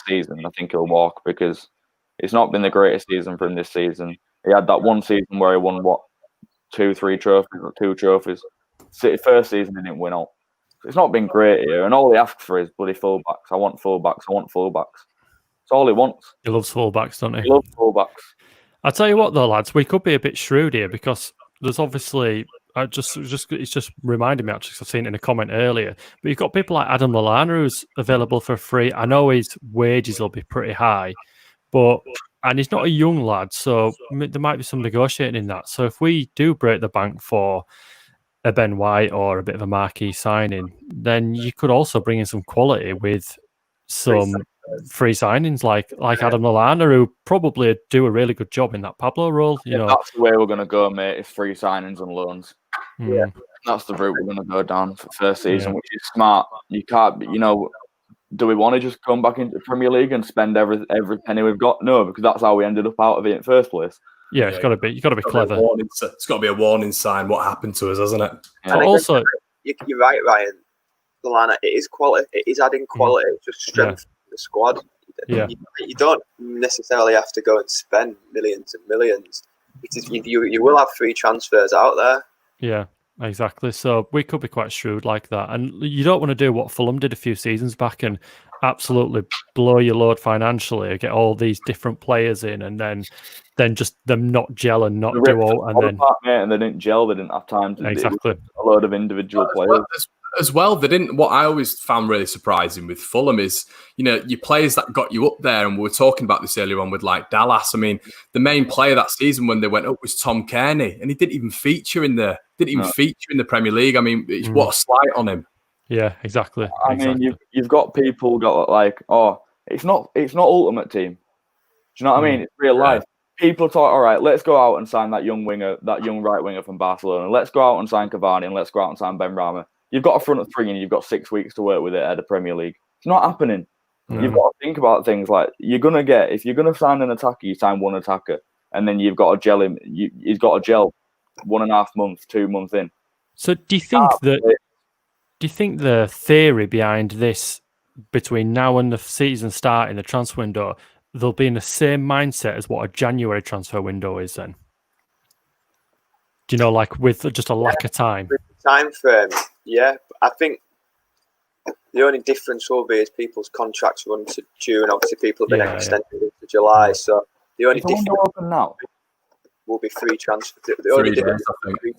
season, I think he'll walk because it's not been the greatest season for him this season. He had that one season where he won 2 trophies. City first season he didn't win all. So it's not been great here, and all he asks for is bloody fullbacks. I want fullbacks. That's all he wants. He loves fullbacks, doesn't he? He loves fullbacks. I'll tell you what, though, lads, we could be a bit shrewd here because there's obviously. It's just reminded me, actually, because I've seen it in a comment earlier. But you've got people like Adam Lallana who's available for free. I know his wages will be pretty high, and he's not a young lad, so there might be some negotiating in that. So if we do break the bank for a Ben White or a bit of a marquee signing, then you could also bring in some quality with some free signings like Adam Lallana, who probably do a really good job in that Pablo role. You know, that's the way we're going to go, mate. Is free signings and loans. Yeah, that's the route we're going to go down for first season, which is smart. You can't, do we want to just come back into the Premier League and spend every penny we've got? No, because that's how we ended up out of it in the first place. Yeah, it's got to be. You got to be clever. It's got to be a warning sign. What happened to us, hasn't it? Yeah. But also, you're right, Ryan. Lallana, it is quality. It is adding quality. It's just strength the squad. Yeah. You don't necessarily have to go and spend millions and millions. You will have free transfers out there. Yeah, exactly. So we could be quite shrewd like that. And you don't want to do what Fulham did a few seasons back and absolutely blow your load financially, get all these different players in, and then just them not gel and not do all. And they didn't gel. They didn't have time to exactly a load of individual players. As well, they didn't. What I always found really surprising with Fulham is, your players that got you up there, and we were talking about this earlier on with like Dallas. I mean, the main player that season when they went up was Tom Kearney, and he didn't even feature in the Premier League. I mean, what a slight on him. Yeah, exactly. I mean, you've got people that are like, it's not Ultimate Team. Do you know what I mean? It's real life. people are talking, all right, let's go out and sign that young winger, that young right winger from Barcelona. Let's go out and sign Cavani, and let's go out and sign Benrahma. You've got a front of three, and you've got 6 weeks to work with it at the Premier League. It's not happening. You've got to think about things like if you're gonna sign an attacker, you sign one attacker, and then you've got to gel him. He's got to gel 1.5 months, 2 months in. So do you think the theory behind this, between now and the season starting, the transfer window, they'll be in the same mindset as what a January transfer window is then? Do you know, like with just a lack of time? With the time frame, yeah. I think the only difference will be is people's contracts run to June. Obviously, people have been extended into July. So the only difference open now will be free transfer. 3 days,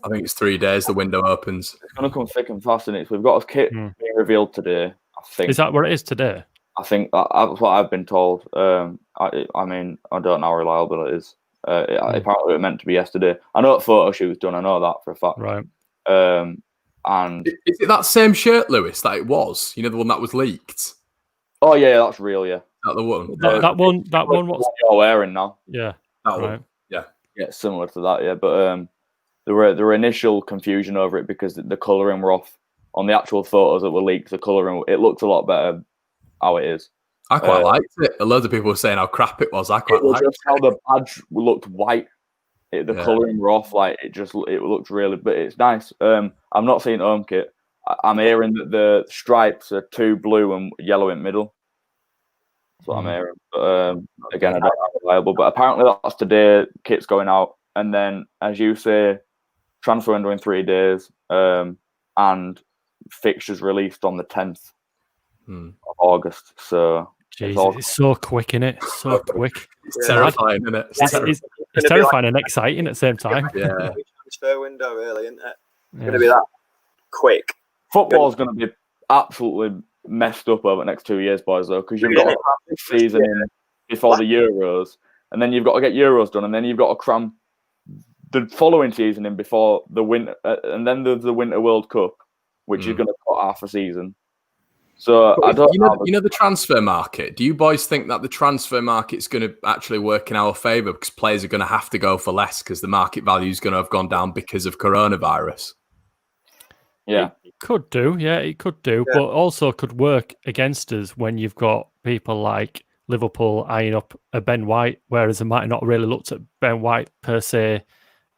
I think it's 3 days the window opens. It's going to come thick and fast, and we've got a kit being revealed today. I think. Is that what it is today? I think that's what I've been told. I mean, I don't know how reliable it is. Apparently, it was meant to be yesterday. I know that photo shoot was done. I know that for a fact. Right. And is it that same shirt, Lewis, that it was? You know, the one that was leaked? Oh, yeah, that's real, yeah. That the one? That one, what's you're wearing now? Yeah. That one. Yeah. Yeah, similar to that, yeah. But there were initial confusion over it because the colouring were off. On the actual photos that were leaked, the colouring, it looked a lot better how it is. I quite liked it. A load of people were saying how crap it was. I quite liked it. How the badge looked white. The colouring were off. Like it looked really, but it's nice. I've not seen home kit. I'm hearing that the stripes are 2 blue and yellow in the middle. That's what I'm hearing. But again, I don't know how reliable. But apparently that's today. Kit's going out, and then as you say, transfer window in 3 days, and fixtures released on the 10th of August. So it's so quick, isn't it? So quick. It's terrifying, isn't it? It's terrifying and exciting at the same time. Yeah. Transfer window, really, isn't it? It's going to be that quick. Football's going to be absolutely messed up over the next 2 years, boys, though, because you've got to have this season in before the Euros, and then you've got to get Euros done, and then you've got to cram the following season in before the winter, and then there's the Winter World Cup, which is going to cut half a season. So I don't you know the transfer market. Do you boys think that the transfer market's going to actually work in our favour because players are going to have to go for less because the market value is going to have gone down because of coronavirus? Yeah, it could do. Yeah, it could do, but also could work against us when you've got people like Liverpool eyeing up a Ben White, whereas they might have not really looked at Ben White per se,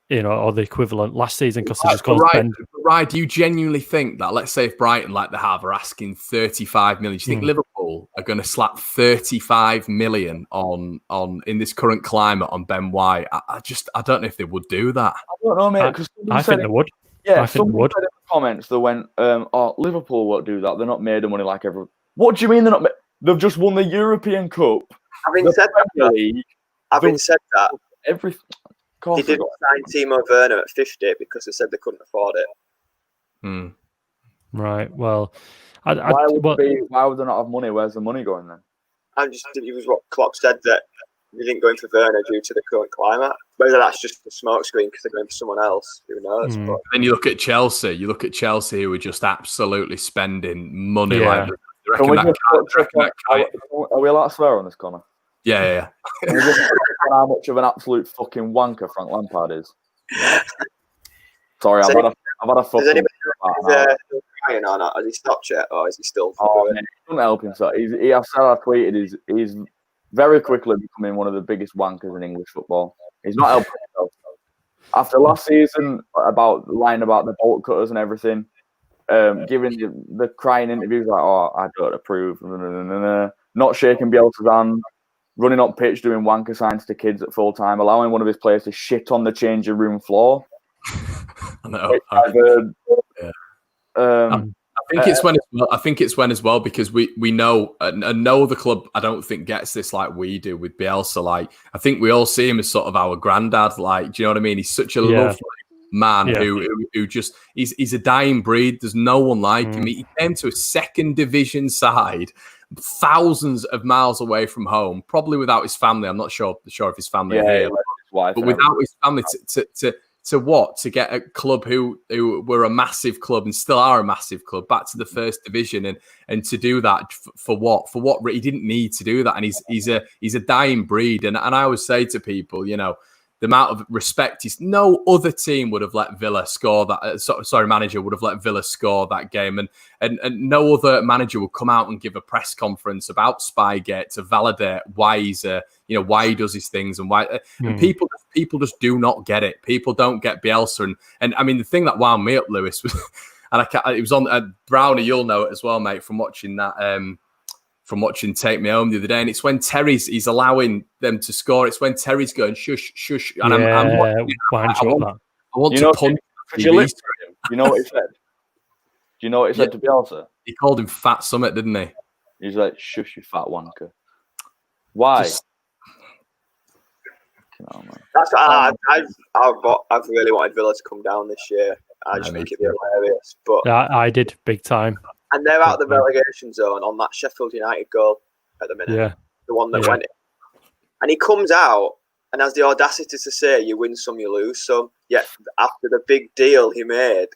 you know, or the equivalent last season because they just gone spend. Right, do you genuinely think that, let's say if Brighton, like they have, are asking 35 million, do you think Liverpool are going to slap 35 million on in this current climate on Ben White? I don't know if they would do that. I don't know, mate. Because I think they would. Yeah, I think they would. Said in the comments that went, Liverpool won't do that. They're not made of money like everyone. What do you mean they're not? They've just won the European Cup. Having said that, everything. They didn't sign Timo Werner at 50 because they said they couldn't afford it. Right. Well, why would they not have money? Where's the money going then? It was what Klopp said, that they didn't go in for Werner due to the current climate. Whether that's just a smokescreen because they're going for someone else, who knows? But then you look at Chelsea. Who are just absolutely spending money. Are we allowed to swear on this, Conor? Yeah. How much of an absolute fucking wanker Frank Lampard is. Sorry, I've had a fucking. Is anybody still crying or not? Has he stopped yet, or is he still? Oh man, he doesn't help himself. I've tweeted. He's very quickly becoming one of the biggest wankers in English football. He's not helping himself. After last season, lying about the bolt cutters and everything, giving the crying interviews like, "Oh, I don't approve," not shaking Bielsa's hand. Running up pitch, doing wanker signs to kids at full time, allowing one of his players to shit on the changing room floor. I know. I think it's when as well because we know and no other club I don't think gets this like we do with Bielsa. Like I think we all see him as sort of our granddad. Like, do you know what I mean? He's such a lovely man who just he's a dying breed. There's no one like him. He came to a second division side, thousands of miles away from home, probably without his family. I'm not sure if his family are here, but without his family to what? To get a club who were a massive club and still are a massive club back to the first division, and to do that for what? For what? He didn't need to do that, and he's a dying breed. And I always say to people, you know, the amount of respect no other team would have let Villa score that. Manager would have let Villa score that game, and no other manager would come out and give a press conference about Spygate to validate why why he does his things and why. And people just do not get it. People don't get Bielsa, and I mean the thing that wound me up, Lewis, was, and it was on Brownie. You'll know it as well, mate, from watching that. From watching Take Me Home the other day, and it's when he's allowing them to score. It's when Terry's going shush, shush, and I want to punch. You know what he said? Do you know what he said to Bielsa? He called him Fat Summit, didn't he? He's like, shush, you fat wanker. Why? That's I've really wanted Villa to come down this year. I just think it'd be hilarious. But yeah, I did big time. And they're out of the relegation zone on that Sheffield United goal at the minute. Yeah. The one that went in. And he comes out and has the audacity to say, you win some, you lose some. Yet after the big deal he made.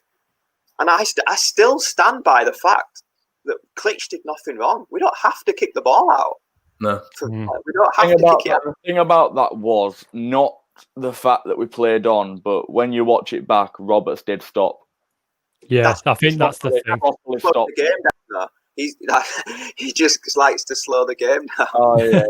And I still stand by the fact that Klitsch did nothing wrong. We don't have to kick the ball out. No. We don't have to kick it out. The thing about that was not the fact that we played on, but when you watch it back, Roberts did stop. Yeah, I think that's the thing. The game down, he just likes to slow the game down. Oh yeah,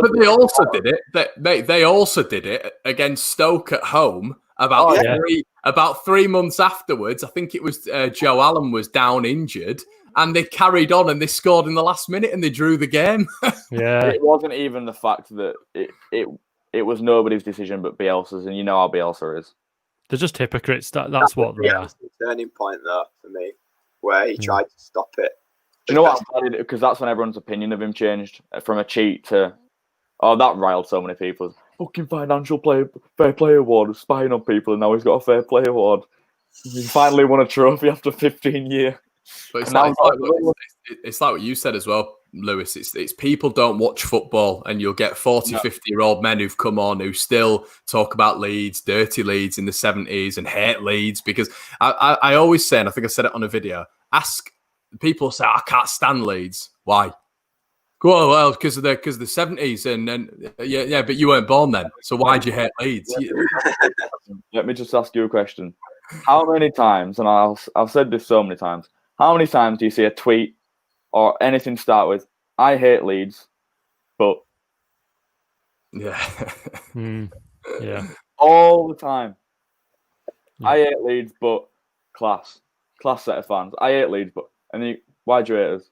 but they also did it. They also did it against Stoke at home about 3 months afterwards. I think it was Joe Allen was down injured, and they carried on and they scored in the last minute and they drew the game. Yeah, it wasn't even the fact that it was nobody's decision but Bielsa's, and you know how Bielsa is. They're just hypocrites. That's what they are. The turning point there for me, where he tried to stop it. Do you know what I'm glad? Because that's when everyone's opinion of him changed from a cheat to, that riled so many people. Fucking fair play award, spying on people, and now he's got a fair play award. He finally won a trophy after 15 years. But it's like what you said as well, Lewis. It's people don't watch football, and you'll get 40, 50-year-old men who've come on who still talk about Leeds, dirty Leeds in the 70s, and hate Leeds. Because I always say, and I think I said it on a video, ask people say, I can't stand Leeds. Why? Go, well, because of the 70s, and yeah, but you weren't born then. So why do you hate Leeds? Let me just ask you a question. How many times, and I've said this so many times, how many times do you see a tweet or anything start with, I hate Leeds, but... Yeah. Yeah. All the time. Yeah. I hate Leeds, but class set of fans. I hate Leeds, but... And then why do you hate us?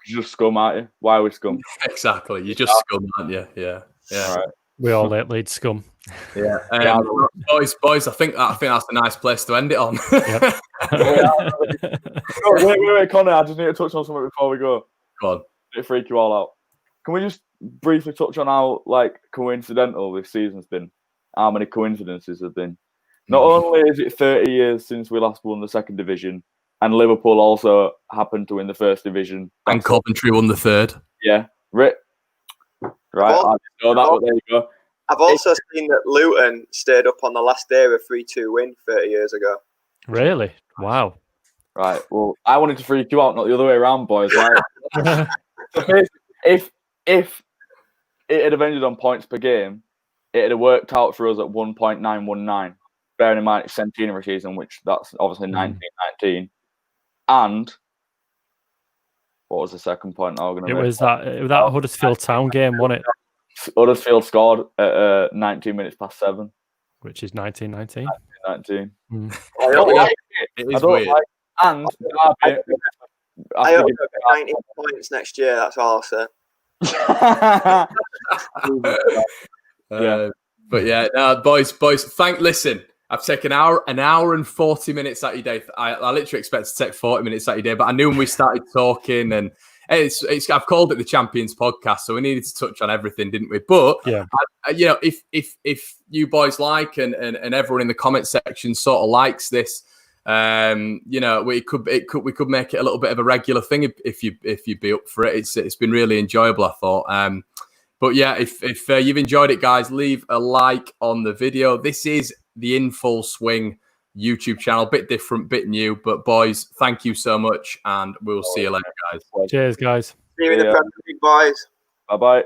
You're just scum, aren't you? Why are we scum? Exactly. You're just scum, aren't you? Yeah. All right. We all hate Leeds scum. Yeah. Boys, I think that's a nice place to end it on. Yep. Wait, Conor, I just need to touch on something before we go. Go on. It'll freak you all out. Can we just briefly touch on how coincidental this season's been? How many coincidences have been? Not only is it 30 years since we last won the second division, and Liverpool also happened to win the first division. And Coventry won the third. Yeah. Right. I didn't know that, but there you go. I've also seen that Luton stayed up on the last day of a 3-2 win 30 years ago. Really? Wow. Right. Well, I wanted to freak you out, not the other way around, boys. Right? if it had ended on points per game, it would have worked out for us at 1.919. Bearing in mind it's centenary season, which that's obviously 1919. And what was the second point? It was that Huddersfield Town game, wasn't it? Huddersfield scored at 19 minutes past 7. Which is 1919. 1919. I don't like it. It is weird. And I hope we get 19 points next year, that's all I'll say. But yeah, boys, listen, I've taken an hour and 40 minutes out of your day. I literally expect to take 40 minutes out of your day, but I knew when we started talking, and I've called it the Champions Podcast, so we needed to touch on everything, didn't we? But yeah, if you boys like, and everyone in the comment section sort of likes this, we could make it a little bit of a regular thing if you'd be up for it. It's been really enjoyable, I thought. But yeah, if you've enjoyed it, guys, leave a like on the video. This is the In Full Swing YouTube channel. Bit different, bit new. But boys, thank you so much, and we'll see you later, guys. Cheers, guys. See you in the Premier League, boys. Bye-bye.